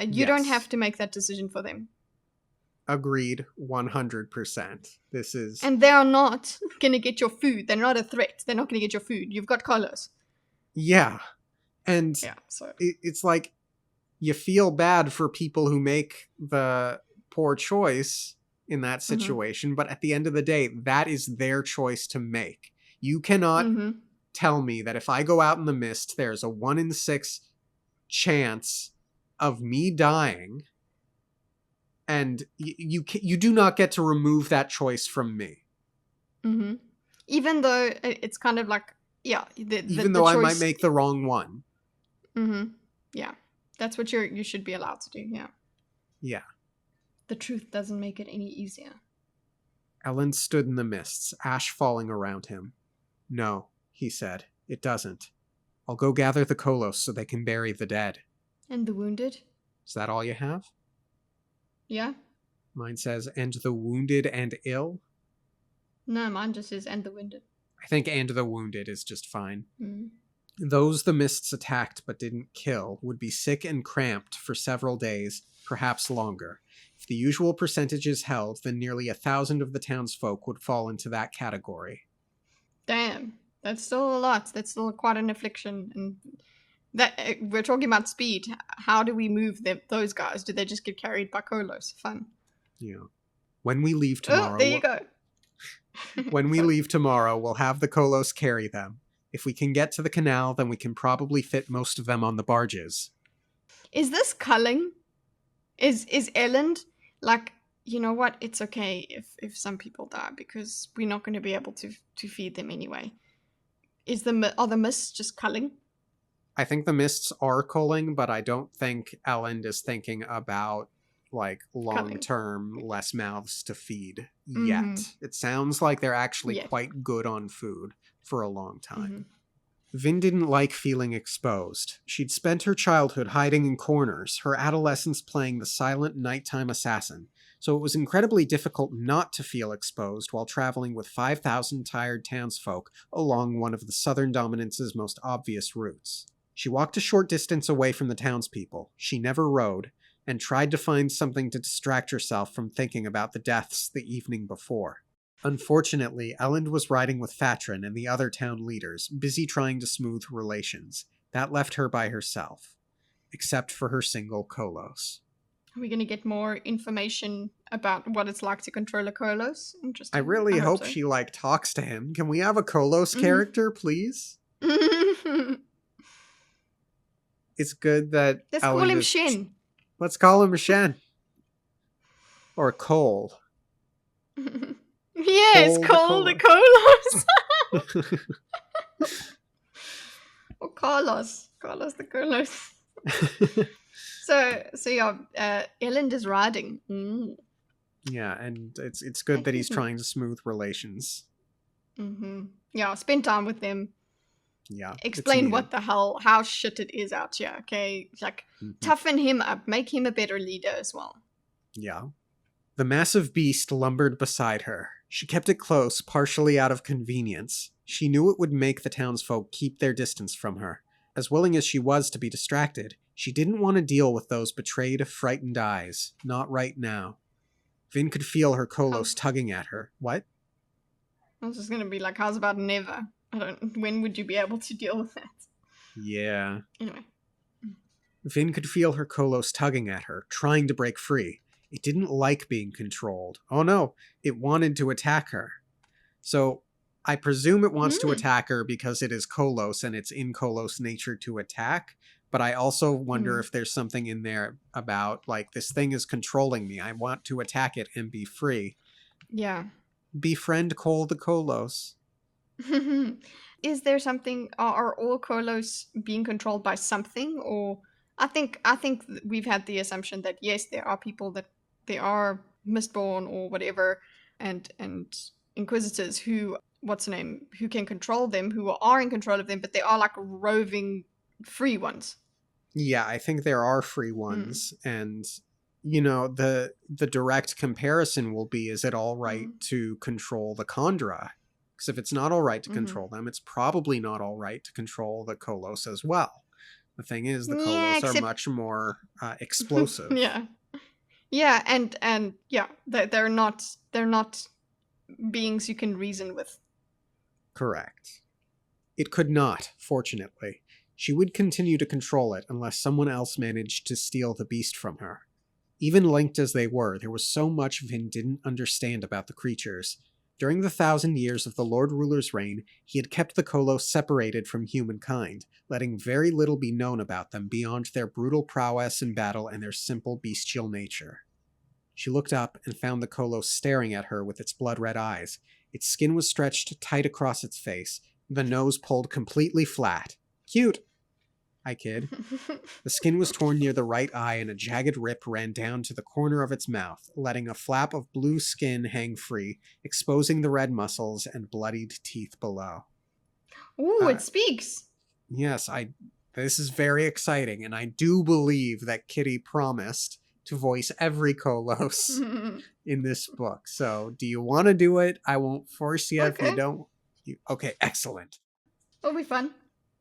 B: You don't have to make that decision for them.
A: Agreed, 100%. This is...
B: And they are not going to get your food. They're not a threat. They're not going to get your food. You've got Carlos.
A: Yeah. And
B: so
A: it's like, you feel bad for people who make the poor choice in that situation, but at the end of the day, that is their choice to make. You cannot tell me that if I go out in the mist, there's a 1 in 6 chance of me dying, and you do not get to remove that choice from me.
B: Even though it's kind of like, yeah,
A: even though I might make the wrong one.
B: Yeah, that's what you should be allowed to do.
A: Yeah.
B: The truth doesn't make it any easier.
A: Elend stood in the mists, ash falling around him. No, he said, it doesn't. I'll go gather the Kolos so they can bury the dead.
B: And the wounded?
A: Is that all you have?
B: Yeah.
A: Mine says, and the wounded and ill?
B: No, mine just says, and the wounded.
A: I think and the wounded is just fine. Those the mists attacked but didn't kill would be sick and cramped for several days, perhaps longer. If the usual percentages held, then nearly 1,000 of the townsfolk would fall into that category.
B: Damn. That's still a lot. That's still quite an affliction. And that we're talking about speed. How do we move those guys? Do they just get carried by Kolos? Fun.
A: Yeah. When we leave tomorrow...
B: Oh, there you go.
A: When we leave tomorrow, we'll have the Kolos carry them. If we can get to the canal, then we can probably fit most of them on the barges.
B: Is this culling? Is Elend like, you know what? It's okay if some people die because we're not going to be able to feed them anyway. Are the mists just culling?
A: I think the mists are culling, but I don't think Elend is thinking about like
B: Culling.
A: long-term less mouths to feed yet.
B: Mm-hmm.
A: It sounds like they're actually
B: Yet.
A: quite good on food for a long time.
B: Mm-hmm.
A: Vin didn't like feeling exposed. She'd spent her childhood hiding in corners, her adolescence playing the silent nighttime assassin, so it was incredibly difficult not to feel exposed while traveling with 5,000 tired townsfolk along one of the Southern Dominance's most obvious routes. She walked a short distance away from the townspeople. She never rode, and tried to find something to distract herself from thinking about the deaths the evening before. Unfortunately, Elend was riding with Fatrin and the other town leaders, busy trying to smooth relations. That left her by herself, except for her single Kolos.
B: Are we going to get more information about what it's like to control a Kolos? Interesting.
A: I really hope
B: so.
A: she, talks to him. Can we have a Kolos
B: Mhm.
A: character, please? It's good that
B: Let's
A: Elend
B: call him
A: is...
B: Shen.
A: Let's call him Shen. Or Cole.
B: Yes,
A: Cole
B: Cole
A: the
B: the Kolos. Or Carlos. Carlos the Kolos. So yeah, Elend is riding.
A: Yeah, and it's good that he's trying to smooth relations.
B: Mm-hmm. Yeah, spend time with them.
A: Yeah.
B: Explain what the hell, how shit it is out here, okay? Like, toughen him up, make him a better leader as well.
A: Yeah. The massive beast lumbered beside her. She kept it close, partially out of convenience. She knew it would make the townsfolk keep their distance from her. As willing as she was to be distracted, she didn't want to deal with those betrayed, frightened eyes. Not right now. Vin could feel her Kolos tugging at her. What?
B: I was just gonna be like, how's about never? When would you be able to deal with that?
A: Yeah.
B: Anyway.
A: Vin could feel her Kolos tugging at her, trying to break free. It didn't like being controlled. Oh no, it wanted to attack her. So, I presume it wants to attack her because it is Kolos and it's in Kolos' nature to attack. But I also wonder if there's something in there about, this thing is controlling me. I want to attack it and be free.
B: Yeah.
A: Befriend Cole the Kolos.
B: Is there something, are all Kolos being controlled by something? Or I think we've had the assumption that yes, there are people that they are Mistborn or whatever, and Inquisitors who, who can control them, who are in control of them, but they are like roving free ones.
A: Yeah, I think there are free ones, and the direct comparison will be, is it all right to control the Khandra? Because if it's not all right to control them, it's probably not all right to control the Kolos as well. The thing is, the Kolos are much more explosive.
B: Yeah, and yeah, they're not beings you can reason with.
A: Correct. It could not, fortunately. She would continue to control it unless someone else managed to steal the beast from her. Even linked as they were, there was so much Vin didn't understand about the creatures. During the 1,000 years of the Lord Ruler's reign, he had kept the Kolos separated from humankind, letting very little be known about them beyond their brutal prowess in battle and their simple bestial nature. She looked up and found the Kolos staring at her with its blood-red eyes. Its skin was stretched tight across its face, the nose pulled completely flat. Cute! I kid. The skin was torn near the right eye and a jagged rip ran down to the corner of its mouth, letting a flap of blue skin hang free, exposing the red muscles and bloodied teeth below.
B: Ooh, it speaks!
A: Yes, this is very exciting, and I do believe that Kitty promised to voice every Kolos in this book. So, do you want to do it? I won't force you if you don't. Okay, excellent.
B: It'll be fun.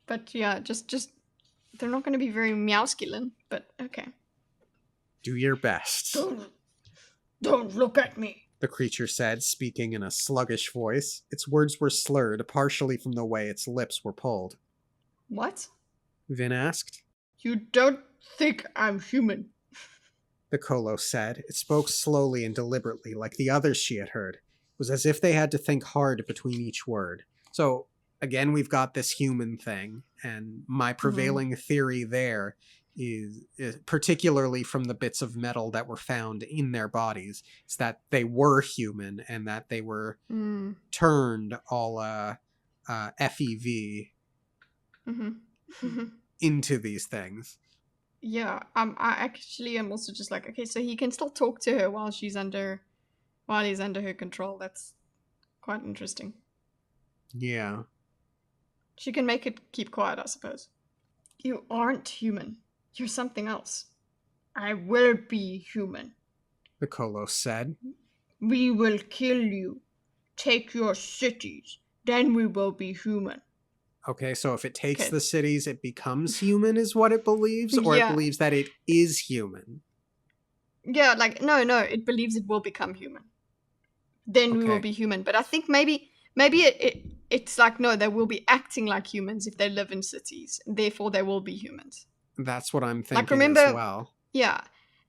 B: But yeah, just they're not going to be very meowskillen, but okay.
A: Do your best.
B: Don't look at me,
A: the creature said, speaking in a sluggish voice. Its words were slurred, partially from the way its lips were pulled.
B: What?
A: Vin asked.
B: You don't think I'm human,
A: the Kolos said. It spoke slowly and deliberately, like the others she had heard. It was as if they had to think hard between each word. So, again, we've got this human thing, and my prevailing theory there is particularly from the bits of metal that were found in their bodies, is that they were human and that they were turned all FEV into these things.
B: Yeah, I actually am also just like, okay, so he can still talk to her while he's under her control. That's quite interesting.
A: Yeah.
B: She can make it keep quiet, I suppose. You aren't human. You're something else. I will be human.
A: The Kolos said.
B: We will kill you. Take your cities. Then we will be human.
A: Okay, so if it takes
B: Okay.
A: the cities, it becomes human, is what it believes? Or
B: Yeah.
A: it believes that it is human?
B: Yeah, like, no, it believes it will become human. Then we will
A: Okay.
B: be human. But I think maybe it's like, no, they will be acting like humans if they live in cities. Therefore, they will be humans.
A: That's what I'm thinking
B: Like, remember,
A: as well.
B: yeah.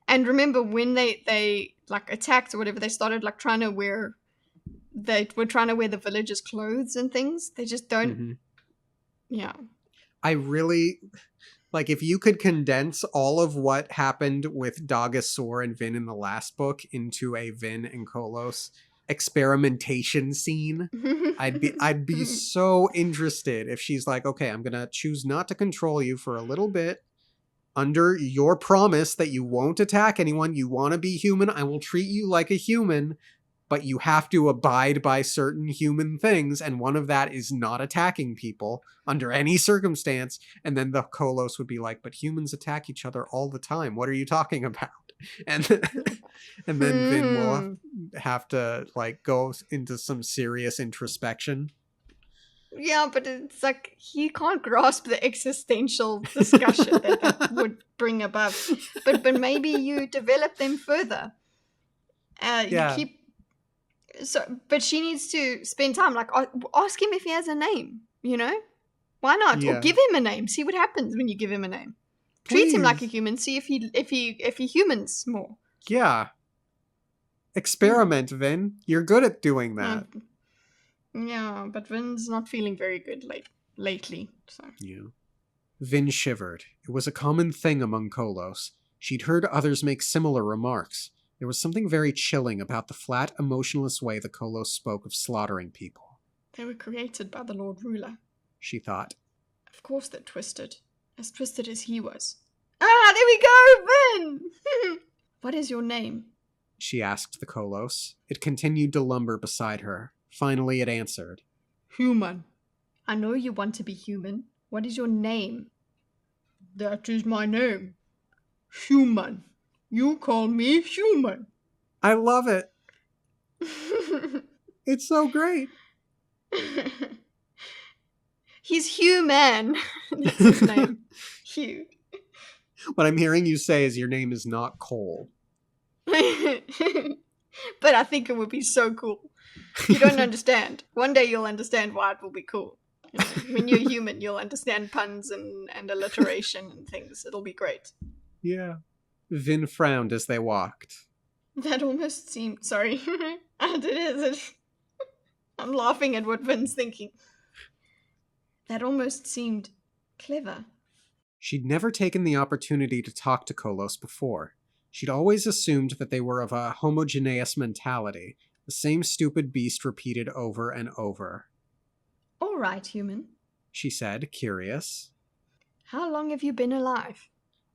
B: And remember when they like attacked or whatever, they started like they were trying to wear the villagers' clothes and things. They just don't.
A: Mm-hmm.
B: Yeah.
A: I really, like, if you could condense all of what happened with Dagasaur and Vin in the last book into a Vin and Kolos experimentation scene, I'd be so interested if she's like, okay, I'm gonna choose not to control you for a little bit under your promise that you won't attack anyone. You want to be human, I will treat you like a human, but you have to abide by certain human things, and one of that is not attacking people under any circumstance. And then the Kolos would be like, but humans attack each other all the time. What are you talking about? And then Vin will have to like go into some serious introspection.
B: Yeah, but it's like he can't grasp the existential discussion that would bring above. But maybe you develop them further.
A: Yeah.
B: You keep. So, but she needs to spend time. Like, ask him if he has a name. You know, why not?
A: Yeah.
B: Or give him a name. See what happens when you give him a name. Treat him like a
A: Please.
B: human. See if he humans more.
A: Yeah. Experiment, Vin. You're good at doing that.
B: Yeah, but Vin's not feeling very good lately. So.
A: Yeah. Vin shivered. It was a common thing among Kolos. She'd heard others make similar remarks. There was something very chilling about the flat, emotionless way the Kolos spoke of slaughtering people.
B: They were created by the Lord Ruler,
A: she thought.
B: Of course they're twisted. As twisted as he was. Ah, there we go, Vin! What is your name?
A: She asked the Kolos. It continued to lumber beside her. Finally it answered.
B: Human. I know you want to be human. What is your name? That is my name. Human. You call me human.
A: I love it. It's so great.
B: He's human. That's his name. Hugh.
A: What I'm hearing you say is your name is not Cole.
B: But I think it would be so cool. You don't understand. One day you'll understand why it will be cool. You know, when you're human, you'll understand puns and alliteration and things. It'll be great.
A: Yeah. Vin frowned as they walked.
B: That almost seemed... Sorry. And it is. I'm laughing at what Vin's thinking. That almost seemed clever.
A: She'd never taken the opportunity to talk to Kolos before. She'd always assumed that they were of a homogeneous mentality, the same stupid beast repeated over and over.
B: All right, human,
A: she said, curious.
B: How long have you been alive?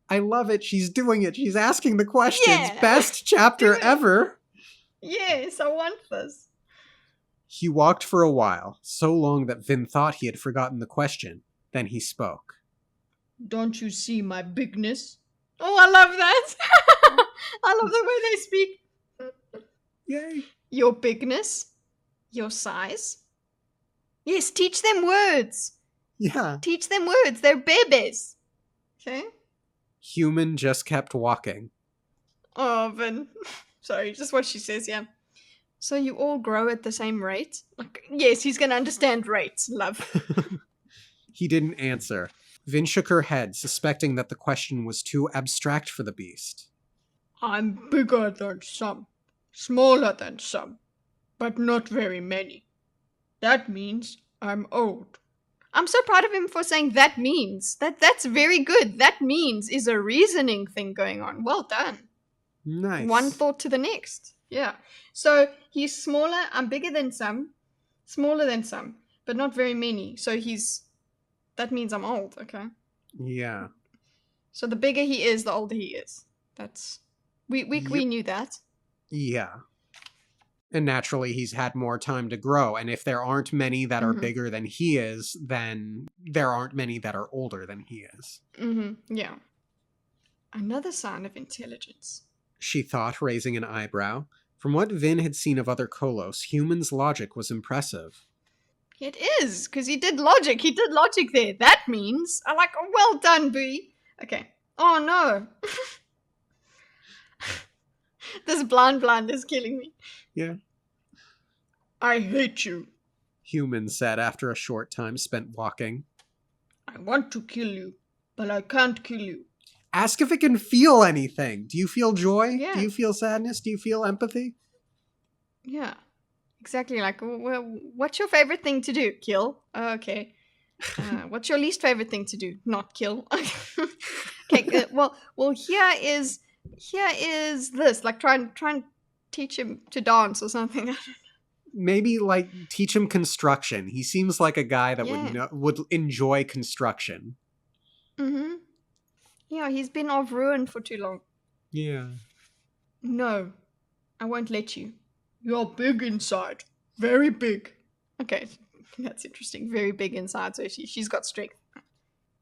A: I love it. She's doing it. She's asking the questions.
B: Yeah.
A: Best chapter ever.
B: Yes, I want this.
A: He walked for a while, so long that Vin thought he had forgotten the question. Then he spoke.
B: Don't you see my bigness? Oh, I love that. I love the way they speak.
A: Yay.
B: Your bigness? Your size? Yes, teach them words.
A: Yeah.
B: Teach them words. They're babies. Okay?
A: Human just kept walking.
B: Oh, Vin. Sorry, just what she says, yeah. So you all grow at the same rate? Like, yes, he's going to understand rates, love.
A: He didn't answer. Vin shook her head, suspecting that the question was too abstract for the beast.
B: I'm bigger than some, smaller than some, but not very many. That means I'm old. I'm so proud of him for saying that means. That's very good. That means is a reasoning thing going on. Well done.
A: Nice.
B: One thought to the next. Yeah. So he's smaller. I'm bigger than some. Smaller than some. But not very many. So that means I'm old. Okay.
A: Yeah.
B: So the bigger he is, the older he is. We knew that.
A: Yeah. And naturally, he's had more time to grow. And if there aren't many that are bigger than he is, then there aren't many that are older than he is.
B: Yeah. Another sign of intelligence.
A: She thought, raising an eyebrow. From what Vin had seen of other Kolos, humans' logic was impressive.
B: It is, because he did logic. He did logic there. That means, I like, oh, well done, Bee. Okay. Oh, no. This blind is killing me.
A: Yeah.
B: I hate you.
A: Human said after a short time spent walking.
B: I want to kill you, but I can't kill you.
A: Ask if it can feel anything. Do you feel joy?
B: Yeah.
A: Do you feel sadness? Do you feel empathy?
B: Yeah. Exactly. Like, well, what's your favorite thing to do? Kill. Okay. What's your least favorite thing to do? Not kill. Okay. Well, here is this. Like, try and teach him to dance or something.
A: Maybe like teach him construction. He seems like a guy that would enjoy construction.
B: Mm-hmm. Yeah, he's been off ruin for too long.
A: Yeah.
B: No, I won't let you. You're big inside. Very big. Okay, that's interesting. Very big inside, so she's got strength.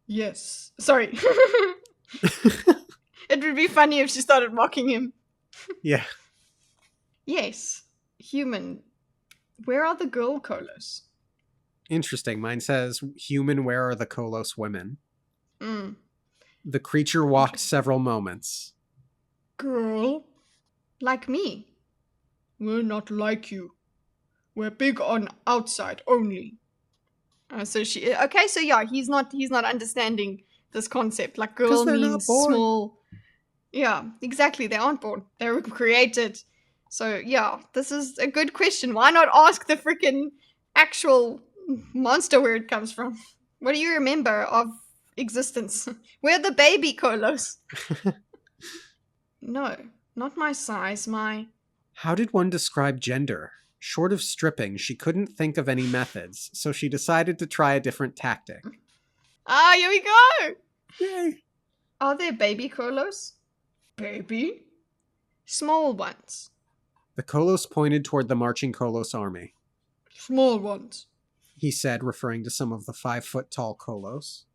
B: Yes. Sorry. It would be funny if she started mocking him.
A: Yeah.
B: Yes. Human. Where are the girl Kolos?
A: Interesting. Mine says, human, where are the Kolos women?
B: Mm.
A: The creature walked several moments.
B: Girl? Like me. We're not like you. We're big on outside only. So he's not understanding this concept. Like girl means small. Yeah, exactly. They aren't born. They were created. So yeah, this is a good question. Why not ask the freaking actual monster where it comes from? What do you remember of existence? We're the baby Kolos. No, not my size,
A: How did one describe gender? Short of stripping, she couldn't think of any methods, so she decided to try a different tactic.
B: Ah, here we go!
A: Yay!
B: Are there baby Kolos? Baby? Small ones.
A: The Kolos pointed toward the marching Kolos army.
B: Small ones.
A: He said, referring to some of the 5-foot-tall Kolos.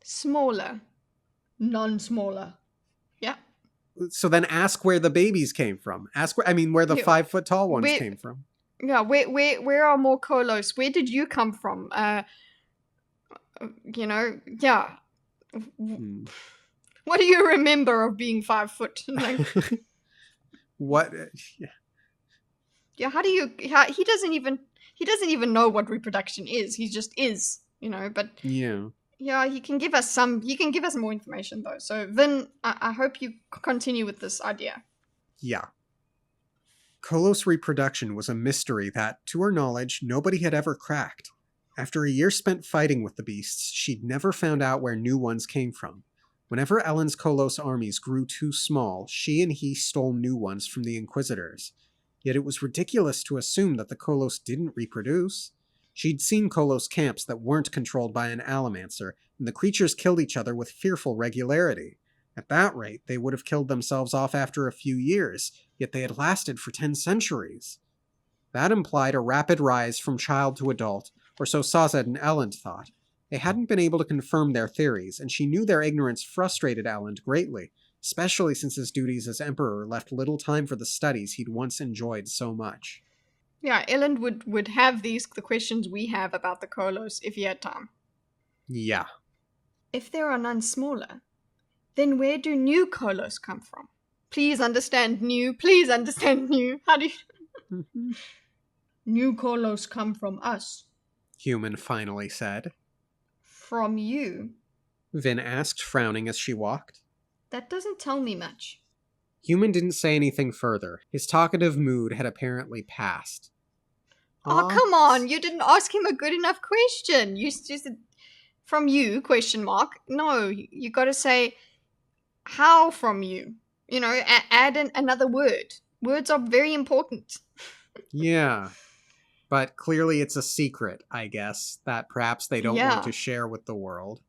B: Smaller. None smaller. Yeah.
A: So then ask where the babies came from. Where the 5-foot-tall ones came from.
B: Yeah, where are more Kolos? Where did you come from? Yeah. What do you remember of being 5 foot? Like,
A: what?
B: Yeah, he doesn't even know what reproduction is. He just is, but yeah, he can give us more information though. So Vin, I hope you continue with this idea.
A: Yeah. Kolos reproduction was a mystery that, to her knowledge, nobody had ever cracked. After a year spent fighting with the beasts, she'd never found out where new ones came from. Whenever Elend's Kolos armies grew too small, she and he stole new ones from the Inquisitors. Yet it was ridiculous to assume that the Kolos didn't reproduce. She'd seen Kolos camps that weren't controlled by an Allomancer, and the creatures killed each other with fearful regularity. At that rate, they would have killed themselves off after a few years, yet they had lasted for 10 centuries. That implied a rapid rise from child to adult, or so Sazed and Elend thought. They hadn't been able to confirm their theories, and she knew their ignorance frustrated Elend greatly, especially since his duties as Emperor left little time for the studies he'd once enjoyed so much.
B: Yeah, Elend would have the questions we have about the Kolos if he had time.
A: Yeah.
B: If there are none smaller, then where do new Kolos come from? Please understand new. Please understand new. How do you... New Kolos come from us.
A: Human finally said.
B: From you?
A: Vin asked, frowning as she walked.
B: That doesn't tell me much.
A: Human didn't say anything further. His talkative mood had apparently passed.
B: Oh,
A: Huh?
B: come on. You didn't ask him a good enough question. You just from you, question mark. No, you got to say, how from you? You know, add in another word. Words are very important.
A: Yeah. But clearly it's a secret, I guess, that perhaps they don't want
B: Yeah.
A: to share with the world.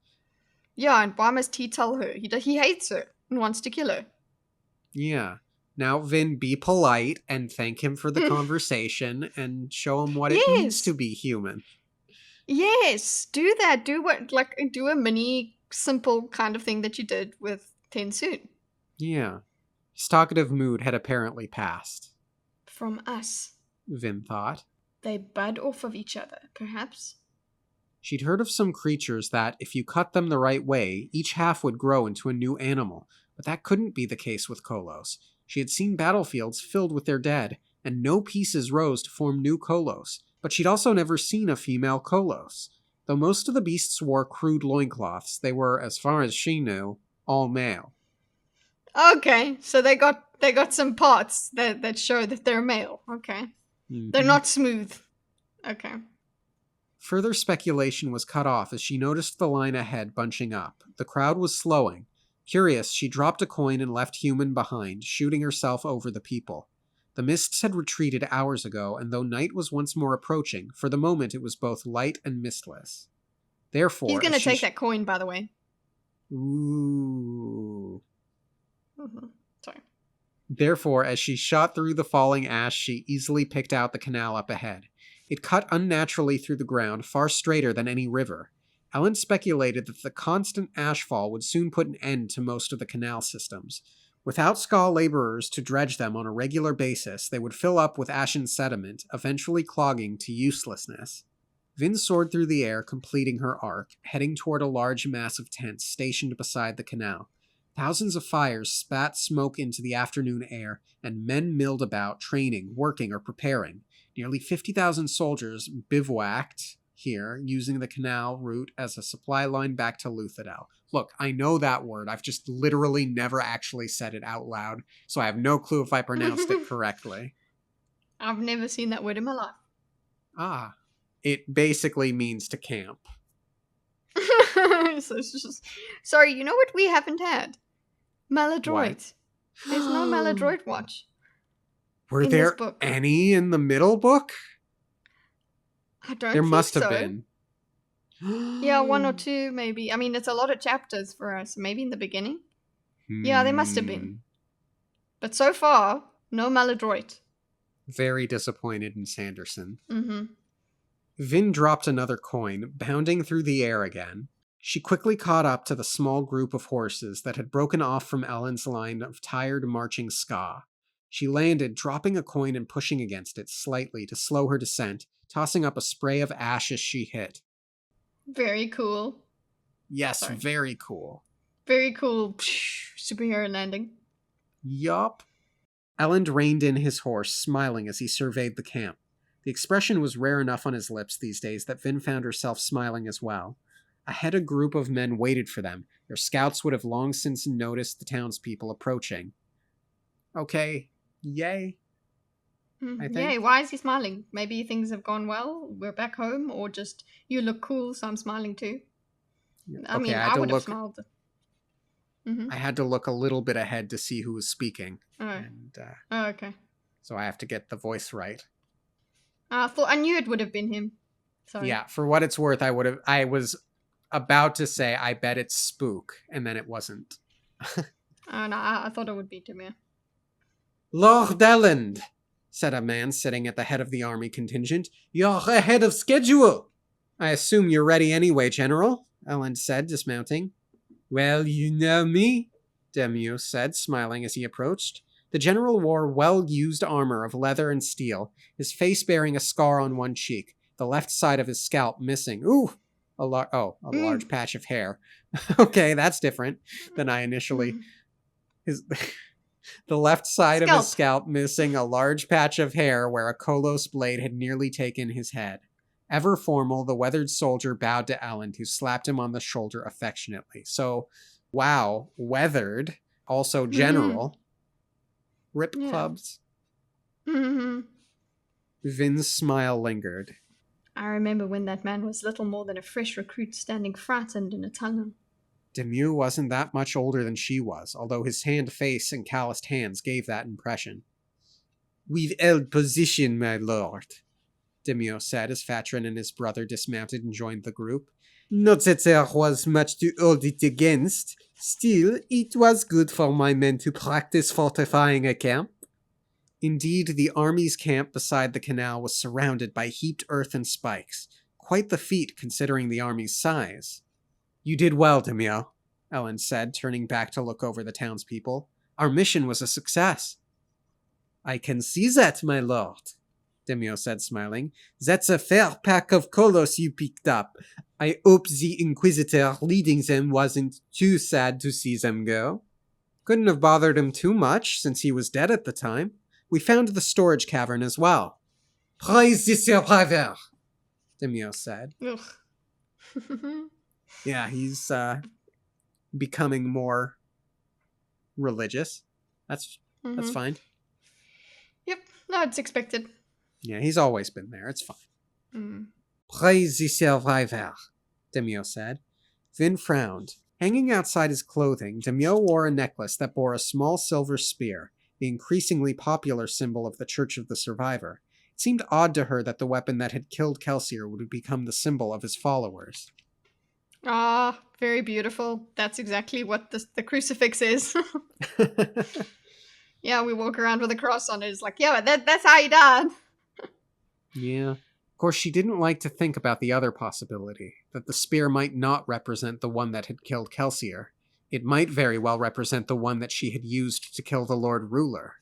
B: Yeah, and why must he tell her? He hates her and wants to kill her.
A: Yeah. Now, Vin, be polite and thank him for the conversation and show him what it means to
B: Yes.
A: be human.
B: Yes. Do that. Do a mini simple kind of thing that you did with Tensoon.
A: Yeah. His talkative mood had apparently passed,
B: From us.
A: Vin thought.
B: They bud off of each other, perhaps.
A: She'd heard of some creatures that, if you cut them the right way, each half would grow into a new animal, but that couldn't be the case with Kolos. She had seen battlefields filled with their dead, and no pieces rose to form new Kolos, but she'd also never seen a female Kolos. Though most of the beasts wore crude loincloths, they were, as far as she knew, all male.
B: Okay, so they got some parts that show that they're male. Okay. They're not smooth. Okay.
A: Further speculation was cut off as she noticed the line ahead bunching up. The crowd was slowing. Curious, she dropped a coin and left Human behind, shooting herself over the people. The mists had retreated hours ago, and though night was once more approaching, for the moment it was both light and mistless. Therefore,
B: He's gonna
A: as she
B: take that coin, by the way.
A: Ooh.
B: Sorry.
A: Therefore, as she shot through the falling ash, she easily picked out the canal up ahead. It cut unnaturally through the ground, far straighter than any river. Ellen speculated that the constant ashfall would soon put an end to most of the canal systems. Without Skaw laborers to dredge them on a regular basis, they would fill up with ashen sediment, eventually clogging to uselessness. Vin soared through the air, completing her arc, heading toward a large mass of tents stationed beside the canal. Thousands of fires spat smoke into the afternoon air, and men milled about, training, working, or preparing. Nearly 50,000 soldiers bivouacked here, using the canal route as a supply line back to Luthadel. Look, I know that word. I've just literally never actually said it out loud, so I have no clue if I pronounced it correctly.
B: I've never seen that word in my life.
A: Ah. It basically means to camp.
B: So it's just... Sorry, you know what we haven't had? Maladroit. There's no Maladroit watch.
A: Were
B: in this
A: there
B: book.
A: any in the middle book?
B: I don't
A: There
B: think
A: must have
B: so.
A: been.
B: Yeah, one or two maybe. I mean, it's a lot of chapters for us. Maybe in the beginning. Yeah, there must have been. But so far, no Maladroit.
A: Very disappointed in Sanderson.
B: Mm-hmm.
A: Vin dropped another coin, bounding through the air again. She quickly caught up to the small group of horses that had broken off from Ellen's line of tired marching ska. She landed, dropping a coin and pushing against it slightly to slow her descent, tossing up a spray of ash as she hit.
B: Very cool.
A: Yes,
B: Sorry.
A: very cool.
B: Very cool superhero landing.
A: Yup. Elend reined in his horse, smiling as he surveyed the camp. The expression was rare enough on his lips these days that Vin found herself smiling as well. Ahead, a group of men waited for them. Their scouts would have long since noticed the townspeople approaching. Okay, yay. I think.
B: Yay, why is he smiling? Maybe things have gone well, we're back home, or just, you look cool, so I'm smiling too. I mean, I would have smiled.
A: I had to look a little bit ahead to see who was speaking.
B: Oh,
A: And,
B: okay.
A: so I have to get the voice right.
B: I knew it would have been him. Sorry.
A: Yeah, for what it's worth, I was about to say, I bet it's Spook, and then it wasn't.
B: No, I thought it would be Demir.
A: Lord Elend, said a man sitting at the head of the army contingent. You're ahead of schedule. I assume you're ready anyway, General, Elend said, dismounting. Well, you know me, Demio said, smiling as he approached. The general wore well-used armor of leather and steel, his face bearing a scar on one cheek, the left side of his scalp missing. Ooh! A large patch of hair. Okay, that's different than I initially... The left side of his scalp missing a large patch of hair where a Kolos blade had nearly taken his head. Ever formal, the weathered soldier bowed to Elend, who slapped him on the shoulder affectionately. So, wow, weathered, also general. Rip clubs. Vin's smile lingered.
B: I remember when that man was little more than a fresh recruit standing frightened in a tunnel.
A: Demure wasn't that much older than she was, although his tanned face and calloused hands gave that impression. We've held position, my lord, Demure said as Fatrin and his brother dismounted and joined the group. Not that there was much to hold it against. Still, it was good for my men to practice fortifying a camp. Indeed, the army's camp beside the canal was surrounded by heaped earth and spikes. Quite the feat considering the army's size. You did well, Demure, Ellen said, turning back to look over the townspeople. Our mission was a success. I can see that, my lord, Demure said, smiling. That's a fair pack of colors you picked up. I hope the Inquisitor leading them wasn't too sad to see them go. Couldn't have bothered him too much, since he was dead at the time. We found the storage cavern as well. Praise the survivor, Demure said.
B: Ugh.
A: Yeah, he's becoming more religious. That's fine.
B: Yep, no, it's expected.
A: Yeah, he's always been there. It's fine.
B: Mm.
A: Praise the survivor, Demure said. Vin frowned. Hanging outside his clothing, Demure wore a necklace that bore a small silver spear, the increasingly popular symbol of the Church of the Survivor. It seemed odd to her that the weapon that had killed Kelsier would become the symbol of his followers.
B: Ah, very beautiful. That's exactly what the crucifix is. Yeah, we walk around with a cross on it. It's like, yeah, but that's how he died.
A: Yeah. Of course, she didn't like to think about the other possibility, that the spear might not represent the one that had killed Kelsier. It might very well represent the one that she had used to kill the Lord Ruler.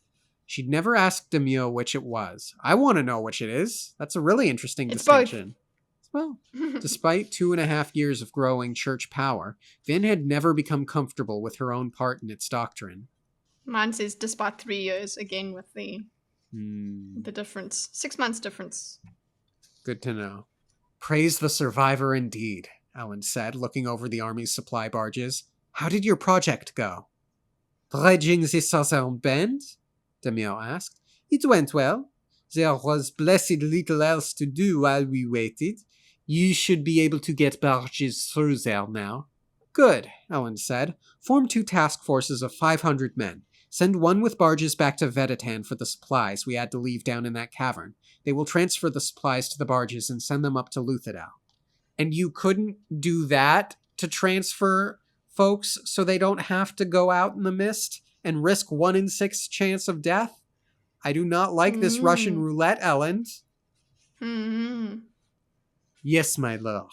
A: She'd never asked Demure which it was. I want to know which it is. That's a really interesting distinction. Well, despite 2.5 years of growing church power, Vin had never become comfortable with her own part in its doctrine.
B: Mine says despite 3 years, again with the difference. 6 months difference.
A: Good to know. Praise the survivor indeed, Ellen said, looking over the army's supply barges. How did your project go? Dredging the southern bend? Demure asked. It went well. There was blessed little else to do while we waited. You should be able to get barges through there now. Good, Ellen said. Form 2 task forces of 500 men. Send one with barges back to Vedatan for the supplies we had to leave down in that cavern. They will transfer the supplies to the barges and send them up to Luthadel. And you couldn't do that to transfer folks so they don't have to go out in the mist and risk 1 in 6 chance of death? I do not like this Russian roulette, Ellen. Yes, my lord,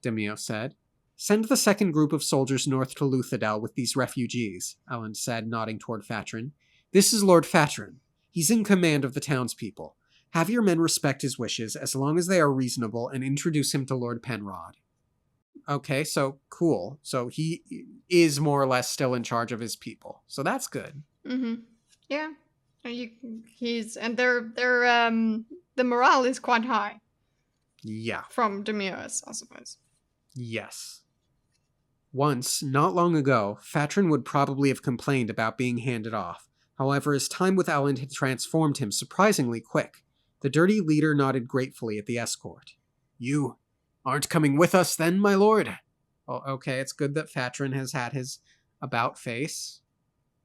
A: Demure said. Send the second group of soldiers north to Luthadel with these refugees, Ellen said, nodding toward Fatrin. This is Lord Fatrin. He's in command of the townspeople. Have your men respect his wishes as long as they are reasonable and introduce him to Lord Penrod. Okay, so cool. So he is more or less still in charge of his people. So that's good.
B: Yeah. The morale is quite high.
A: Yeah.
B: From Demure's, I suppose.
A: Yes. Once, not long ago, Fatrin would probably have complained about being handed off. However, his time with Ellen had transformed him surprisingly quick. The dirty leader nodded gratefully at the escort. You aren't coming with us then, my lord? Oh, okay, it's good that Fatrin has had his about face.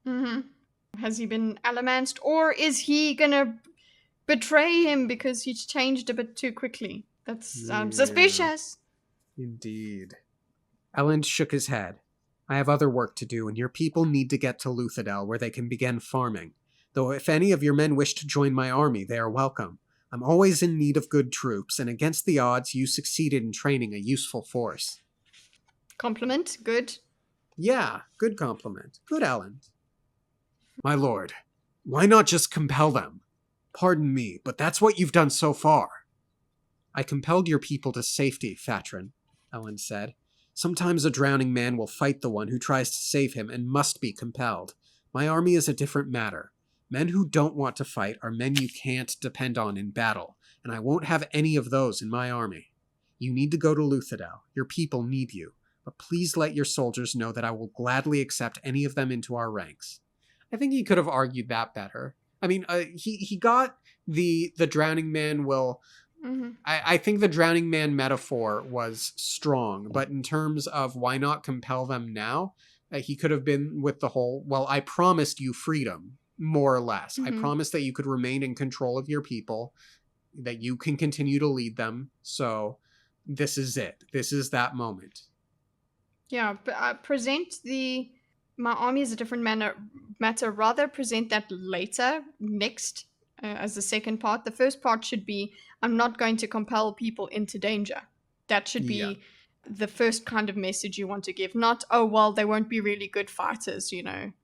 B: Has he been alamanced, or is he gonna betray him because he's changed a bit too quickly? That's suspicious.
A: Indeed. Elend shook his head. I have other work to do, and your people need to get to Luthadel, where they can begin farming. Though if any of your men wish to join my army, they are welcome. I'm always in need of good troops, and against the odds, you succeeded in training a useful force.
B: Compliment. Good.
A: Yeah, good compliment. Good, Elend. My lord, why not just compel them? Pardon me, but that's what you've done so far. I compelled your people to safety, Fatrin, Elend said. Sometimes a drowning man will fight the one who tries to save him and must be compelled. My army is a different matter. Men who don't want to fight are men you can't depend on in battle, and I won't have any of those in my army. You need to go to Luthadel. Your people need you, but please let your soldiers know that I will gladly accept any of them into our ranks. I think he could have argued that better. I mean, he got The drowning man will...
B: Mm-hmm.
A: I think the drowning man metaphor was strong, but in terms of why not compel them now, he could have been with the whole, well, I promised you freedom, more or less. I
B: Mm-hmm.
A: promised that you could remain in control of your people, that you can continue to lead them. So this is it. This is that moment.
B: Yeah, but present my army is a different matter. Rather present that later, next, as the second part. The first part should be, I'm not going to compel people into danger. That should be the first kind of message you want to give. Not, oh, well, they won't be really good fighters,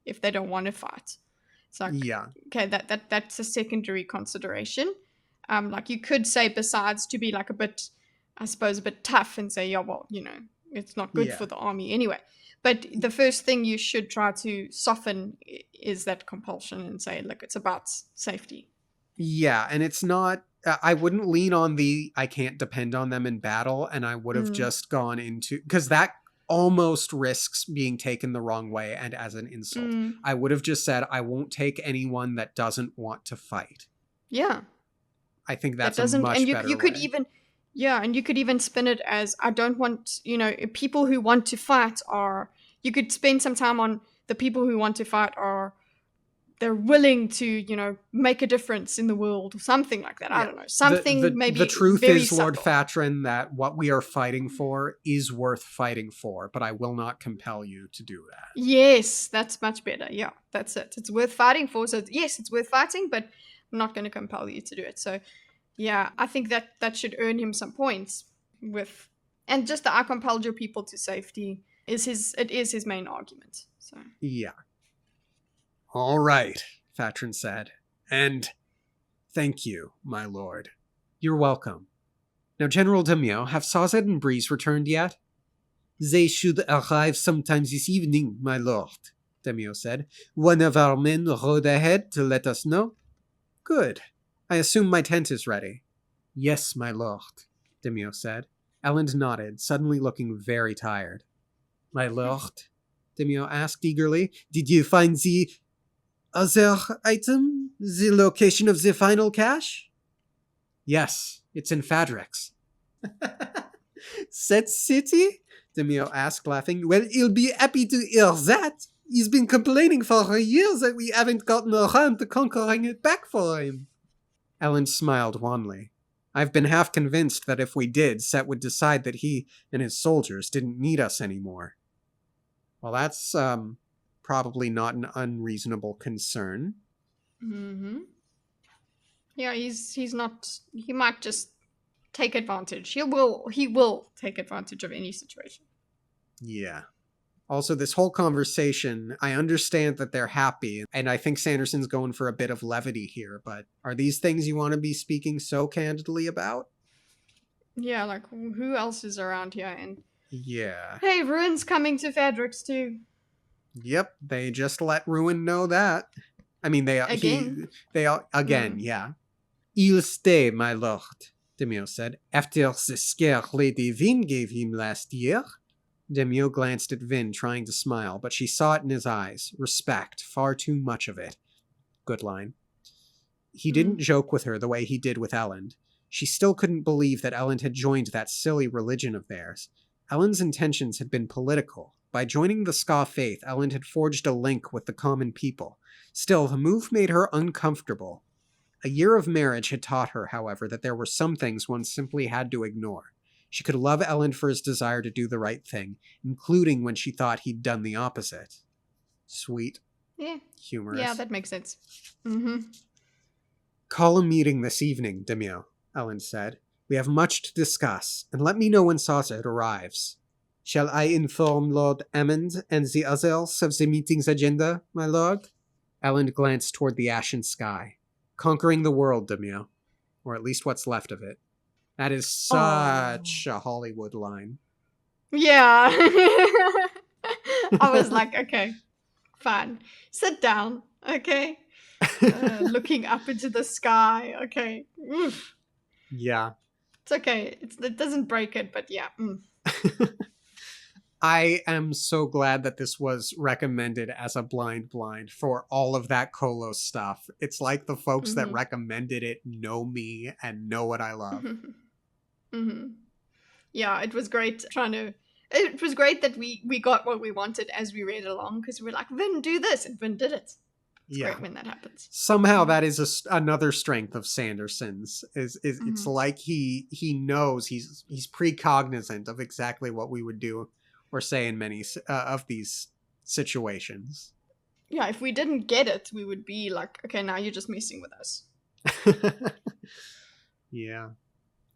B: if they don't want to fight. It's like, okay, that's a secondary consideration. Like you could say, besides, to be like a bit, I suppose, a bit tough and say, yeah, well, it's not good for the army anyway. But the first thing you should try to soften is that compulsion and say, look, it's about safety.
A: Yeah, and it's not... I wouldn't lean on I can't depend on them in battle, and I would have just gone into... Because that almost risks being taken the wrong way and as an insult. I would have just said, I won't take anyone that doesn't want to fight.
B: Yeah.
A: I think that's a much better
B: you could
A: way.
B: even... Yeah, and you could even spin it as, I don't want, people who want to fight are, you could spend some time on the people who want to fight are, they're willing to, make a difference in the world, or something like that. I don't know. Something maybe
A: the truth
B: very
A: is, Lord
B: subtle.
A: Fatrin, that what we are fighting for is worth fighting for, but I will not compel you to do that.
B: Yes, that's much better. Yeah, that's it. It's worth fighting for. So yes, it's worth fighting, but I'm not going to compel you to do it. So yeah, I think that should earn him some points with, and just the I compelled your people to safety is his main argument. So
A: yeah. All right, Fatrin said, and thank you, my lord. You're welcome. Now, General Demio, have Sazed and Breeze returned yet? They should arrive sometime this evening, my lord, Demio said. One of our men rode ahead to let us know. Good. I assume my tent is ready. Yes, my lord, Demio said. Elend nodded, suddenly looking very tired. My lord, Demio asked eagerly, did you find the other item? The location of the final cache? Yes, it's in Fadrix. Set city? Demio asked, laughing. Well, he'll be happy to hear that. He's been complaining for a year that we haven't gotten around to conquering it back for him. Ellen smiled wanly. I've been half convinced that if we did, Set would decide that he and his soldiers didn't need us anymore. Well, that's probably not an unreasonable concern.
B: Mm-hmm. Yeah, he's not. He might just take advantage. He will take advantage of any situation.
A: Yeah. Also, this whole conversation, I understand that they're happy, and I think Sanderson's going for a bit of levity here, but are these things you want to be speaking so candidly about?
B: Yeah, like, who else is around here? And
A: yeah.
B: Hey, Ruin's coming to Fadrix too.
A: Yep, they just let Ruin know that. I mean, again, yeah. Il stay, my lord, Demio said, after the scare Lady Vin gave him last year. Demio glanced at Vin, trying to smile, but she saw it in his eyes. Respect, far too much of it. Good line. He didn't joke with her the way he did with Elend. She still couldn't believe that Elend had joined that silly religion of theirs. Elend's intentions had been political. By joining the Ska faith, Elend had forged a link with the common people. Still, the move made her uncomfortable. A year of marriage had taught her, however, that there were some things one simply had to ignore. She could love Elend for his desire to do the right thing, including when she thought he'd done the opposite. Sweet.
B: Yeah.
A: Humorous.
B: Yeah, that makes sense. Mm-hmm.
A: Call a meeting this evening, Demio, Elend said. We have much to discuss, and let me know when Sazed arrives. Shall I inform Lord Ammond and the others of the meeting's agenda, my lord? Elend glanced toward the ashen sky. Conquering the world, Demio. Or at least what's left of it. That is such a Hollywood line.
B: Yeah. I was like, okay, fine. Sit down, okay? Looking up into the sky, okay. Oof.
A: Yeah.
B: It's okay. It doesn't break it, but yeah.
A: I am so glad that this was recommended as a blind for all of that Kolos stuff. It's like the folks that
B: Mm-hmm.
A: recommended it know me and know what I love.
B: Mm-hmm. Yeah, it was great it was great that we got what we wanted as we read along, because we were like, Vin, do this, and Vin did it. It's
A: Yeah.
B: great when that happens.
A: Somehow that is another strength of Sanderson's. It's like he knows, he's precognizant of exactly what we would do or say in many of these situations.
B: Yeah, if we didn't get it, we would be like, okay, now you're just messing with us.
A: Yeah.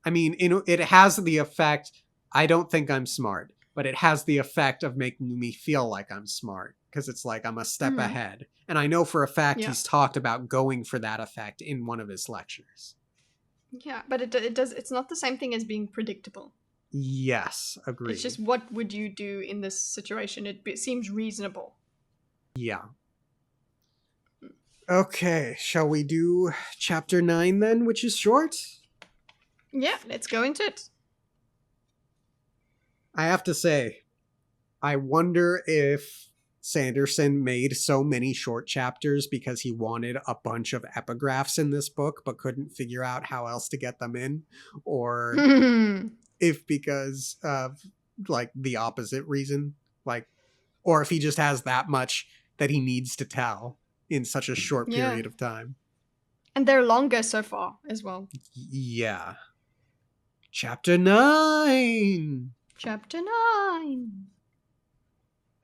A: I mean, it has the effect, I don't think I'm smart, but it has the effect of making me feel like I'm smart, because it's like I'm a step ahead. And I know for a fact he's talked about going for that effect in one of his lectures.
B: Yeah, but it's not the same thing as being predictable.
A: Yes, agreed.
B: It's just, what would you do in this situation? It seems reasonable.
A: Yeah. Okay, shall we do chapter 9 then, which is short?
B: Yeah, let's go into it.
A: I have to say, I wonder if Sanderson made so many short chapters because he wanted a bunch of epigraphs in this book but couldn't figure out how else to get them in, or if because of like the opposite reason, like, or if he just has that much that he needs to tell in such a short period of time.
B: And they're longer so far as well.
A: Yeah. Chapter 9!
B: Chapter 9!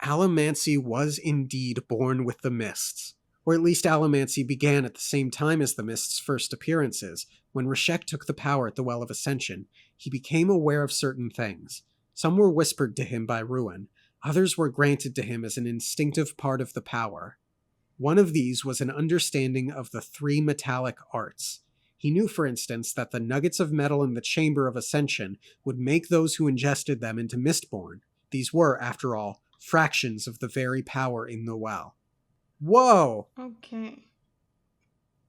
A: Allomancy was indeed born with the mists, or at least Allomancy began at the same time as the mists' first appearances. When Reshek took the power at the Well of Ascension, he became aware of certain things. Some were whispered to him by Ruin, others were granted to him as an instinctive part of the power. One of these was an understanding of the 3 metallic arts. He knew, for instance, that the nuggets of metal in the Chamber of Ascension would make those who ingested them into Mistborn. These were, after all, fractions of the very power in the well. Whoa!
B: Okay.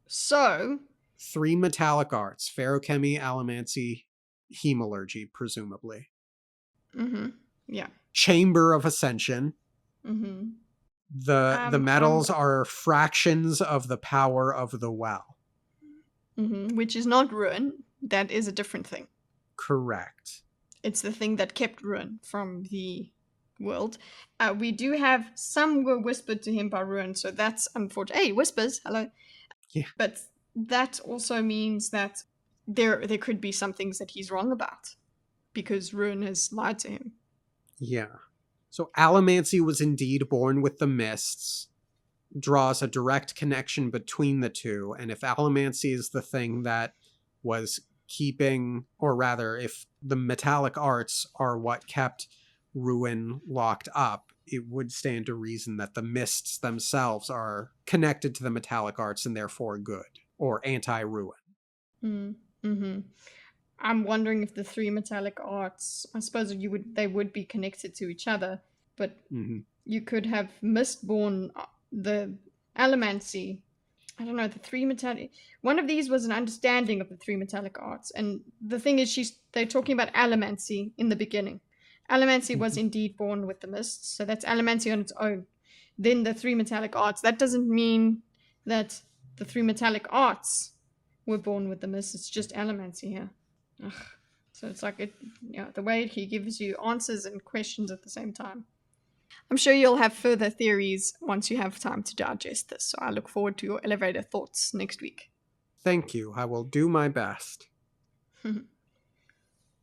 B: So...
A: 3 metallic arts. Feruchemy, Allomancy, Hemalurgy, presumably.
B: Mm-hmm. Yeah.
A: Chamber of Ascension.
B: Mm-hmm.
A: The metals are fractions of the power of the well.
B: Mm-hmm. Which is not Ruin. That is a different thing.
A: Correct.
B: It's the thing that kept Ruin from the world. We do have some were whispered to him by Ruin, so that's unfortunate. Hey, whispers, hello.
A: Yeah.
B: But that also means that there could be some things that he's wrong about, because Ruin has lied to him.
A: Yeah. So Allomancy was indeed born with the mists, draws a direct connection between the two, and if Allomancy is the thing that was keeping, or rather, if the metallic arts are what kept Ruin locked up, it would stand to reason that the mists themselves are connected to the metallic arts and therefore good, or anti-Ruin.
B: Mm-hmm. I'm wondering if the 3 metallic arts, I suppose they would be connected to each other, but you could have Mistborn, the Allomancy. I don't know, the 3 metallic... One of these was an understanding of the 3 metallic arts, and the thing is, they're talking about Allomancy in the beginning. Allomancy was indeed born with the mists, so that's Allomancy on its own. Then the 3 metallic arts. That doesn't mean that the 3 metallic arts were born with the mists. It's just Allomancy here. Ugh. So it's like the way he gives you answers and questions at the same time. I'm sure you'll have further theories once you have time to digest this, so I look forward to your elevator thoughts next week.
A: Thank you. I will do my best.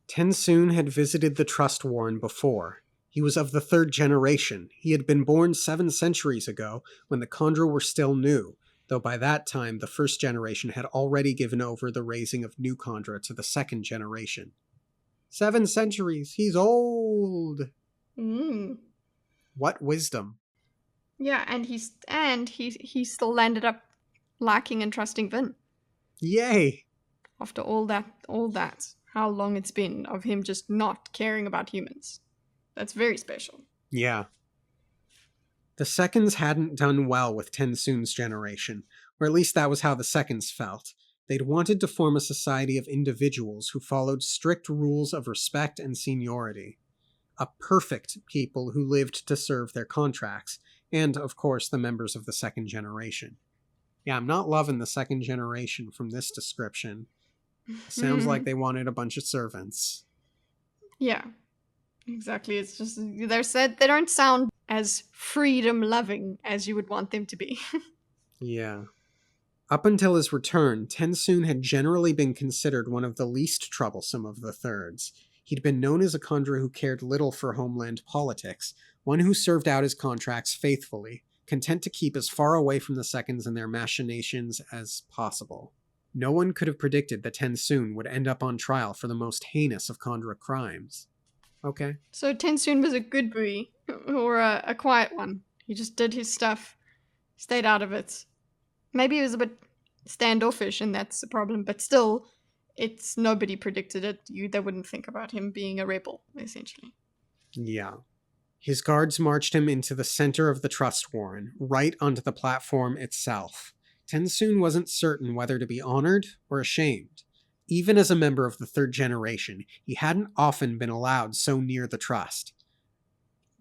A: Tensoon had visited the Trust-Warren before. He was of the 3rd generation. He had been born 7 centuries ago, when the Kandra were still new, though by that time the 1st generation had already given over the raising of new Kandra to the 2nd generation. 7 centuries! He's old! What wisdom.
B: Yeah, and he still landed up liking and trusting Vin.
A: Yay!
B: After all that, how long it's been of him just not caring about humans. That's very special.
A: Yeah. The Seconds hadn't done well with Tensoon's generation, or at least that was how the Seconds felt. They'd wanted to form a society of individuals who followed strict rules of respect and seniority. a perfect people who lived to serve their contracts, and, of course, the members of the second generation. Yeah, I'm not loving the second generation from this description. Sounds like they wanted a bunch of servants.
B: Yeah, exactly. It's just, they don't sound as freedom-loving as you would want them to be.
A: Yeah. Up until his return, Tensoon had generally been considered one of the least troublesome of the thirds. He'd been known as a conjurer who cared little for homeland politics, one who served out his contracts faithfully, content to keep as far away from the seconds and their machinations as possible. No one could have predicted that Tensoon would end up on trial for the most heinous of Khandra crimes. Okay.
B: So Tensoon was a good boy, or a quiet one. He just did his stuff, stayed out of it. Maybe he was a bit standoffish, and that's the problem, but still, nobody predicted it. They wouldn't think about him being a rebel, essentially.
A: Yeah. His guards marched him into the center of the trust warren, right onto the platform itself. Tensoon wasn't certain whether to be honored or ashamed. Even as a member of the third generation, he hadn't often been allowed so near the trust.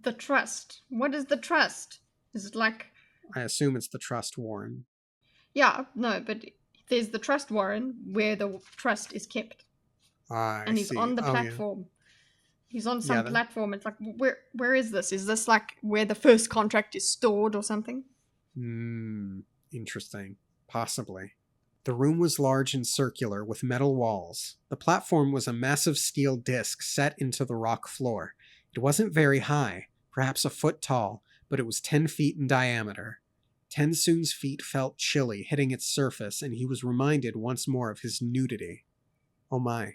B: The trust? What is the trust? Is it like...
A: I assume it's the trust warren.
B: Yeah, no, but there's the trust warren where the trust is kept. And he's on the platform. Yeah. He's on some platform. It's like, where is this? Is this like where the first contract is stored or something?
A: Interesting. Possibly. The room was large and circular with metal walls. The platform was a massive steel disc set into the rock floor. It wasn't very high, perhaps a foot tall, but it was 10 feet in diameter. Tensoon's feet felt chilly hitting its surface, and he was reminded once more of his nudity. Oh my.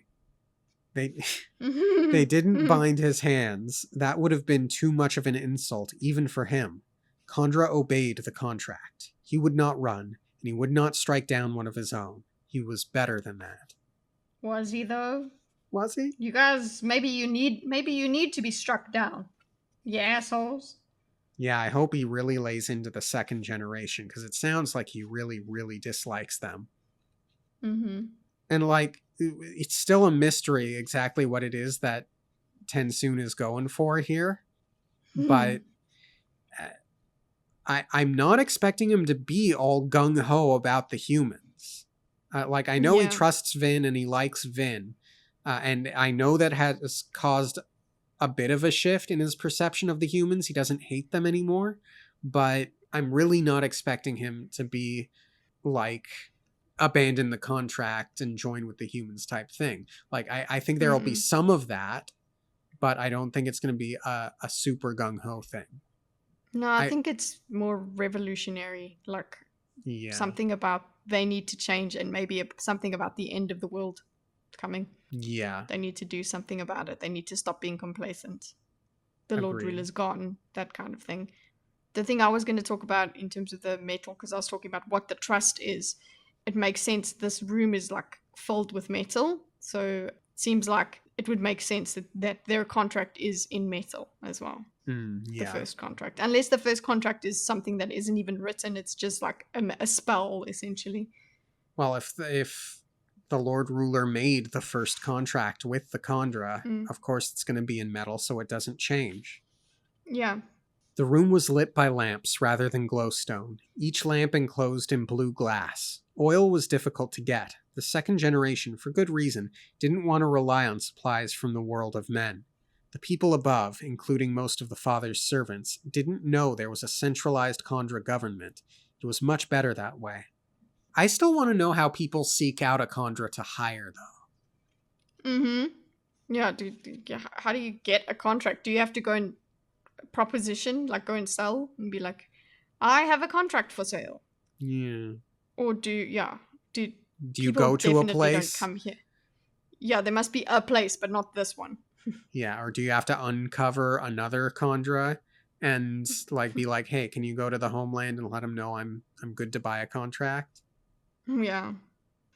A: They didn't bind his hands. That would have been too much of an insult, even for him. Khandra obeyed the contract. He would not run, and he would not strike down one of his own. He was better than that.
B: Was he, though?
A: Was he?
B: You guys, maybe you need to be struck down. You assholes.
A: Yeah, I hope he really lays into the second generation, because it sounds like he really, really dislikes them.
B: Mm-hmm.
A: And, like, it's still a mystery exactly what it is that Tensoon is going for here. But I'm not expecting him to be all gung-ho about the humans. I know he trusts Vin and he likes Vin. And I know that has caused a bit of a shift in his perception of the humans. He doesn't hate them anymore. But I'm really not expecting him to be, like, abandon the contract and join with the humans type thing. Like, I think there will be some of that, but I don't think it's going to be a super gung-ho thing.
B: No, I think it's more revolutionary, like something about they need to change, and maybe something about the end of the world coming.
A: Yeah.
B: They need to do something about it. They need to stop being complacent. The Lord Ruler's gone, that kind of thing. The thing I was going to talk about in terms of the metal, because I was talking about what the trust is, it makes sense. This room is like filled with metal, so it seems like it would make sense that their contract is in metal as well. The first contract. Unless the first contract is something that isn't even written, it's just like a spell, essentially.
A: Well, if the Lord Ruler made the first contract with the Khandra, of course it's going to be in metal, so it doesn't change.
B: Yeah.
A: The room was lit by lamps rather than glowstone, each lamp enclosed in blue glass. Oil was difficult to get. The second generation, for good reason, didn't want to rely on supplies from the world of men. The people above, including most of the father's servants, didn't know there was a centralized Khandra government. It was much better that way. I still want to know how people seek out a Khandra to hire, though.
B: Yeah, how do you get a contract? Do you have to go and proposition, like go and sell and be like, I have a contract for sale?
A: Yeah.
B: Or do you
A: go to a place?
B: Don't come here. Yeah, there must be a place, but not this one.
A: Yeah, or do you have to uncover another Khandra and like be like, hey, can you go to the homeland and let them know I'm good to buy a contract?
B: Yeah.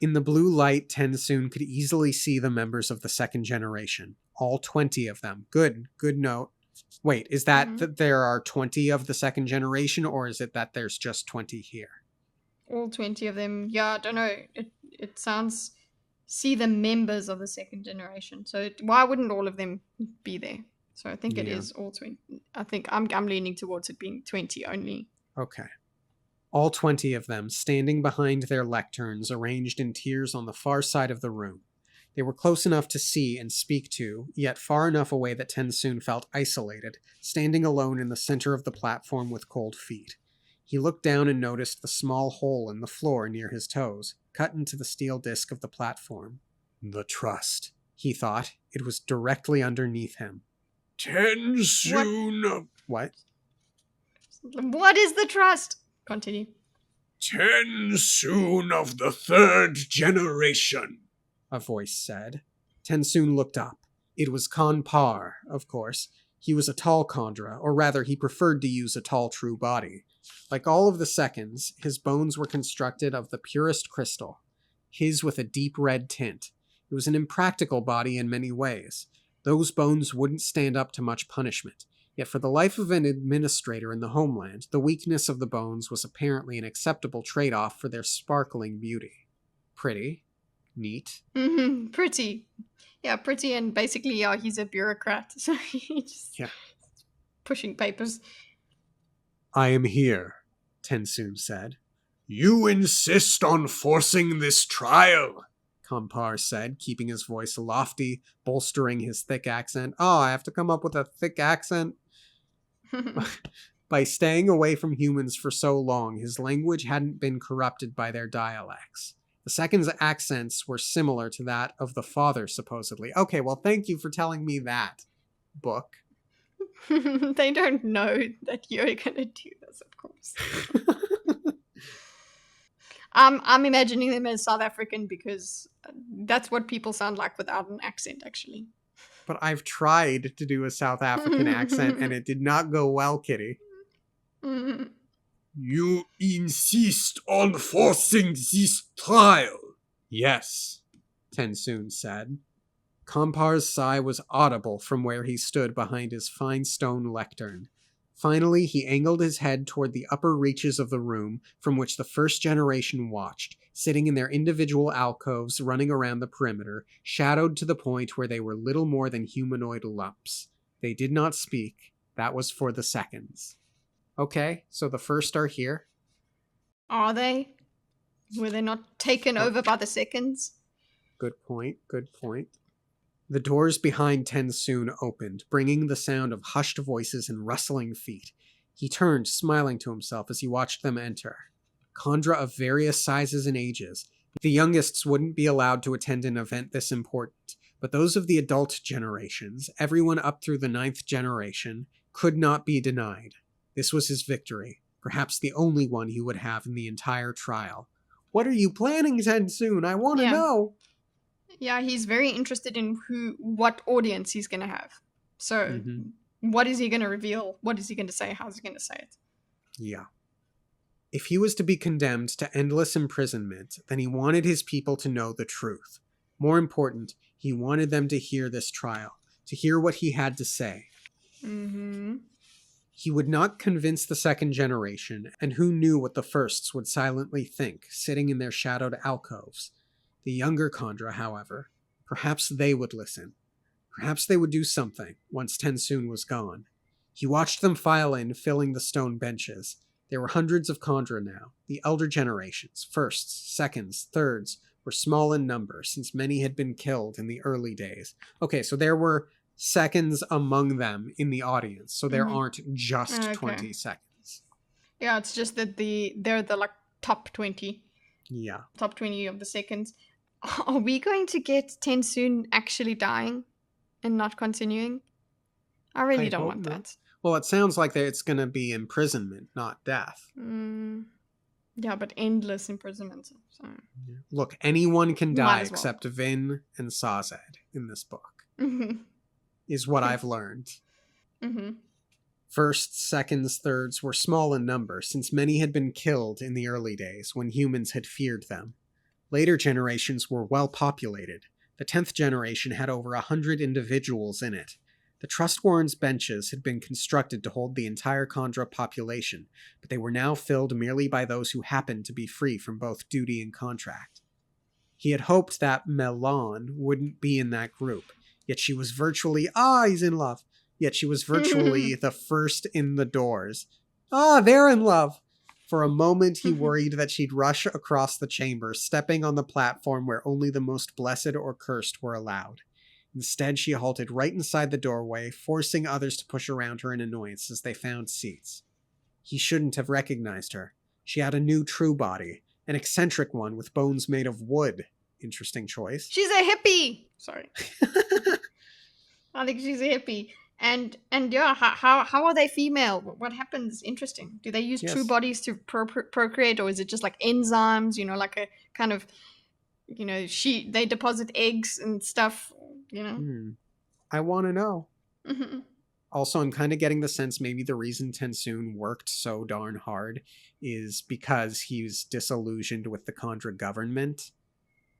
A: In the blue light, Tensoon could easily see the members of the second generation. All 20 of them. Good note. Wait, is that there are 20 of the second generation, or is it that there's just 20 here?
B: All 20 of them. Yeah, I don't know. It sounds... See the members of the second generation. So why wouldn't all of them be there? So I think it
A: Yeah.
B: is all 20. I think I'm leaning towards it being 20 only.
A: Okay. All 20 of them standing behind their lecterns, arranged in tiers on the far side of the room. They were close enough to see and speak to, yet far enough away that Tensoon felt isolated, standing alone in the center of the platform with cold feet. He looked down and noticed the small hole in the floor near his toes, cut into the steel disc of the platform. The trust, he thought. It was directly underneath him.
C: Tensoon.
A: What?
B: What is the trust? Continue.
C: Tensoon of the third generation.
A: A voice said. Tensoon looked up. It was Kanpar, of course. He was a tall Khandra, or rather he preferred to use a tall true body. Like all of the seconds, his bones were constructed of the purest crystal, his with a deep red tint. It was an impractical body in many ways. Those bones wouldn't stand up to much punishment. Yet for the life of an administrator in the homeland, the weakness of the bones was apparently an acceptable trade-off for their sparkling beauty. Pretty. Neat.
B: Pretty. Yeah, pretty, and basically, yeah, he's a bureaucrat, so he's just pushing papers.
A: I am here, Tensoon said.
C: You insist on forcing this trial?
A: Kanpar said, keeping his voice lofty, bolstering his thick accent. Oh, I have to come up with a thick accent? By staying away from humans for so long, his language hadn't been corrupted by their dialects. The second's accents were similar to that of the father, supposedly. Okay, well, thank you for telling me that, book.
B: They don't know that you're gonna do this, of course. I'm imagining them as South African because that's what people sound like without an accent, actually.
A: But I've tried to do a South African accent and it did not go well, Kitty.
C: You insist on forcing this trial?
A: Yes, Tensoon said. Kampar's sigh was audible from where he stood behind his fine stone lectern. Finally, he angled his head toward the upper reaches of the room from which the first generation watched, sitting in their individual alcoves running around the perimeter, shadowed to the point where they were little more than humanoid lumps. They did not speak. That was for the seconds. Okay, so the first are here.
B: Are they? Were they not taken over by the seconds?
A: Good point, good point. The doors behind Tensoon opened, bringing the sound of hushed voices and rustling feet. He turned, smiling to himself as he watched them enter. Khandra of various sizes and ages. The youngest wouldn't be allowed to attend an event this important, but those of the adult generations, everyone up through the 9th generation, could not be denied. This was his victory, perhaps the only one he would have in the entire trial. What are you planning, Tensoon? I want to know!
B: Yeah, he's very interested in what audience he's going to have. So, what is he going to reveal? What is he going to say? How's he going to say it?
A: Yeah. If he was to be condemned to endless imprisonment, then he wanted his people to know the truth. More important, he wanted them to hear this trial, to hear what he had to say. He would not convince the 2nd generation, and who knew what the firsts would silently think, sitting in their shadowed alcoves. The younger Khandra, however, perhaps they would listen. Perhaps they would do something, once Tensoon was gone. He watched them file in, filling the stone benches. There were hundreds of Khandra now. The elder generations, firsts, seconds, thirds, were small in number, since many had been killed in the early days. Okay, so there were seconds among them in the audience, so there aren't just 20 seconds.
B: Yeah, it's just that they're the top 20.
A: Yeah.
B: Top 20 of the seconds. Are we going to get Tensoon actually dying and not continuing? I really don't want that.
A: Well, it sounds like it's going to be imprisonment, not death.
B: Yeah, but endless imprisonment. So.
A: Look, anyone can die except Vin and Sazed in this book, is what I've learned. Firsts, seconds, thirds were small in number, since many had been killed in the early days when humans had feared them. Later generations were well populated. The 10th generation had over 100 individuals in it. The Trust Warren's benches had been constructed to hold the entire Khandra population, but they were now filled merely by those who happened to be free from both duty and contract. He had hoped that Melan wouldn't be in that group, yet she was virtually, he's in love, yet she was virtually the first in the doors. Ah, they're in love! For a moment, he worried that she'd rush across the chamber, stepping on the platform where only the most blessed or cursed were allowed. Instead, she halted right inside the doorway, forcing others to push around her in annoyance as they found seats. He shouldn't have recognized her. She had a new true body, an eccentric one with bones made of wood. Interesting choice.
B: She's a hippie! Sorry. I think she's a hippie. And yeah, how are they female? What happens? Interesting. Do they use true
A: Yes.
B: bodies to procreate, or is it just like enzymes? Like a kind of, they deposit eggs and stuff.
A: I want to know.
B: Mhm.
A: Also, I'm kind of getting the sense maybe the reason Tensoon worked so darn hard is because he's disillusioned with the Kandra government.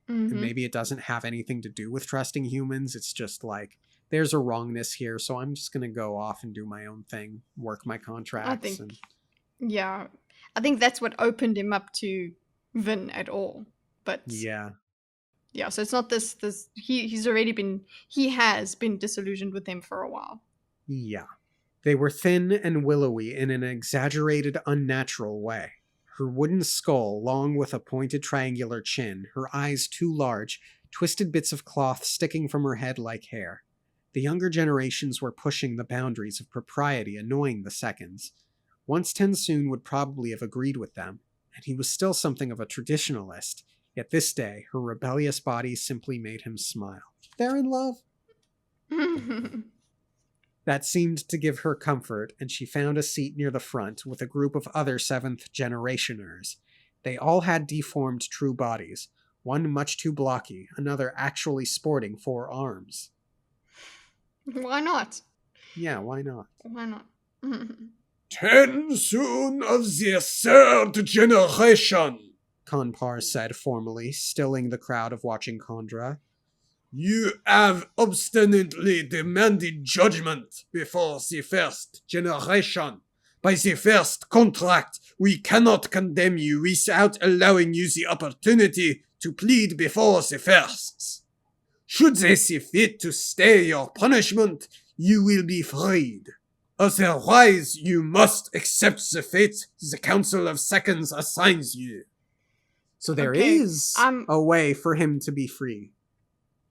A: And
B: Mhm.
A: maybe it doesn't have anything to do with trusting humans. It's just like, there's a wrongness here, so I'm just going to go off and do my own thing, work my contracts.
B: Yeah, I think that's what opened him up to Vin at all. But
A: Yeah.
B: so it's not this he has been disillusioned with him for a while.
A: Yeah. They were thin and willowy in an exaggerated, unnatural way. Her wooden skull, long with a pointed triangular chin, her eyes too large, twisted bits of cloth sticking from her head like hair. The younger generations were pushing the boundaries of propriety, annoying the seconds. Once Tensoon would probably have agreed with them, and he was still something of a traditionalist, yet this day her rebellious body simply made him smile. They're in love. That seemed to give her comfort, and she found a seat near the front with a group of other seventh-generationers. They all had deformed true bodies, one much too blocky, another actually sporting 4 arms.
B: Why not?
A: Yeah, why not?
B: Why not?
C: Tensoon of the third generation,
A: Kanpar said formally, stilling the crowd of watching Kandra.
C: you have obstinately demanded judgment before the first generation. By the first contract, we cannot condemn you without allowing you the opportunity to plead before the firsts. Should they see fit to stay your punishment, you will be freed. Otherwise, you must accept the fate the Council of Seconds assigns you.
A: So there
B: Okay,
A: is a way for him to be free.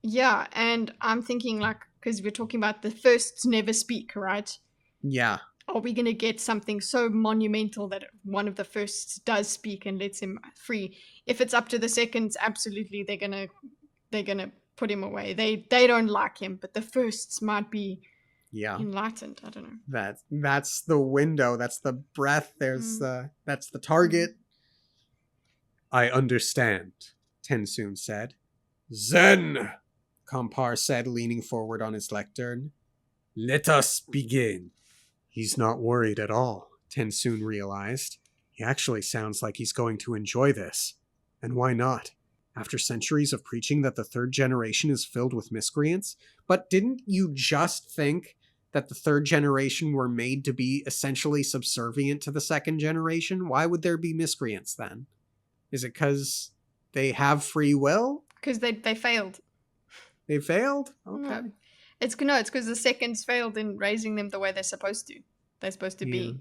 B: Yeah, and I'm thinking because we're talking about the firsts never speak, right?
A: Yeah.
B: Are we going to get something so monumental that one of the firsts does speak and lets him free? If it's up to the seconds, absolutely they're gonna put him away. They don't like him, but the firsts might be enlightened. I don't know.
A: That's the window. That's the breath. That's the target. I understand, Tensoon said.
C: Then,
A: Kanpar said, leaning forward on his lectern.
C: let us begin.
A: He's not worried at all, Tensoon realized. He actually sounds like he's going to enjoy this. And why not? After centuries of preaching that the third generation is filled with miscreants? But didn't you just think that the third generation were made to be essentially subservient to the second generation? Why would there be miscreants then? Is it because they have free will?
B: Because they failed.
A: They failed? Okay.
B: No. It's because the seconds failed in raising them the way they're supposed to. They're supposed to be.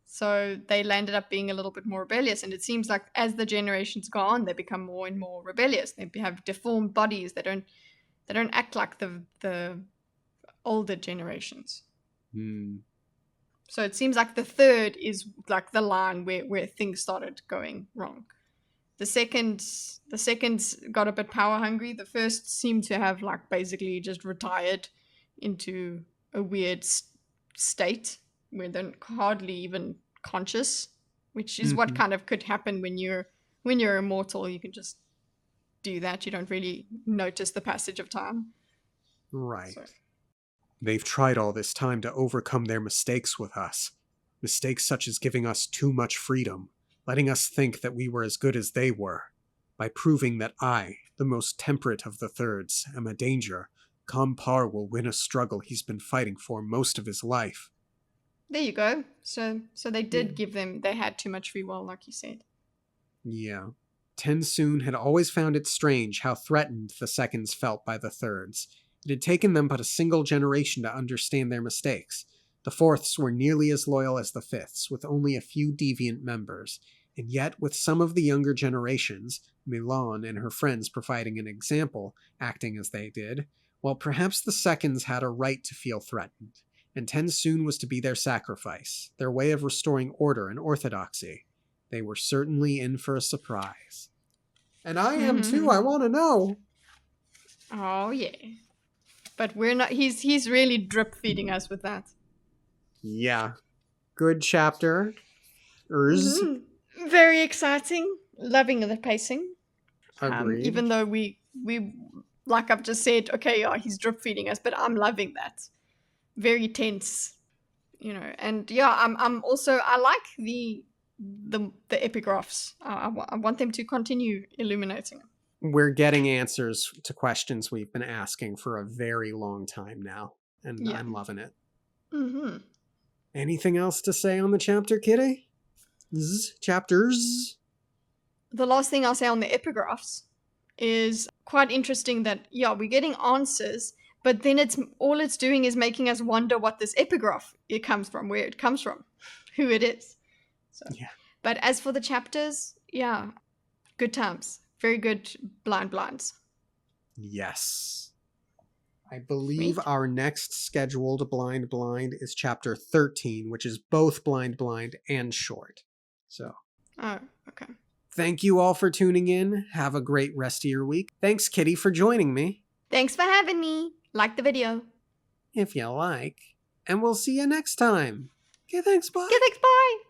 B: So they landed up being a little bit more rebellious, and it seems like as the generations go on, they become more and more rebellious. They have deformed bodies. They don't act like the older generations. So it seems like the third is like the line where things started going wrong. The seconds got a bit power hungry. The first seemed to have basically just retired into a weird state where they're hardly even conscious, which is what kind of could happen when you're immortal. You can just do that. You don't really notice the passage of time.
A: Right. So. They've tried all this time to overcome their mistakes with us. Mistakes such as giving us too much freedom, letting us think that we were as good as they were. By proving that I, the most temperate of the thirds, am a danger, Kanpar will win a struggle he's been fighting for most of his life.
B: There you go. So they did give them, they had too much free will, like you said.
A: Yeah. Tensoon had always found it strange how threatened the seconds felt by the thirds. It had taken them but a single generation to understand their mistakes. The fourths were nearly as loyal as the fifths, with only a few deviant members. And yet, with some of the younger generations, Milan and her friends providing an example, acting as they did, while perhaps the seconds had a right to feel threatened. And 10 soon was to be their sacrifice, their way of restoring order and orthodoxy. They were certainly in for a surprise. And I am too, I want to know.
B: Oh, yeah. But we're not, he's really drip feeding us with that.
A: Yeah. Good chapter.
B: Very exciting. Loving the pacing.
A: Agreed.
B: Even though we, like I've just said, okay, yeah, he's drip feeding us, but I'm loving that. Very tense, you know. And yeah, I'm also, I like the epigraphs. I want them to continue illuminating.
A: We're getting answers to questions we've been asking for a very long time now, and yeah. I'm loving it. Anything else to say on the chapter, Kitty? Chapters?
B: The last thing I'll say on the epigraphs is quite interesting that, yeah, we're getting answers, but then all it's doing is making us wonder what this epigraph it comes from, where it comes from, who it is. So, yeah. But as for the chapters, yeah, good times. Very good blinds.
A: Yes. I believe our next scheduled blind is chapter 13, which is both blind and short. So.
B: Oh, okay.
A: Thank you all for tuning in. Have a great rest of your week. Thanks, Kitty, for joining me.
B: Thanks for having me. Like the video.
A: If you like. And we'll see you next time. Okay, thanks, bye.
B: Okay, thanks, bye.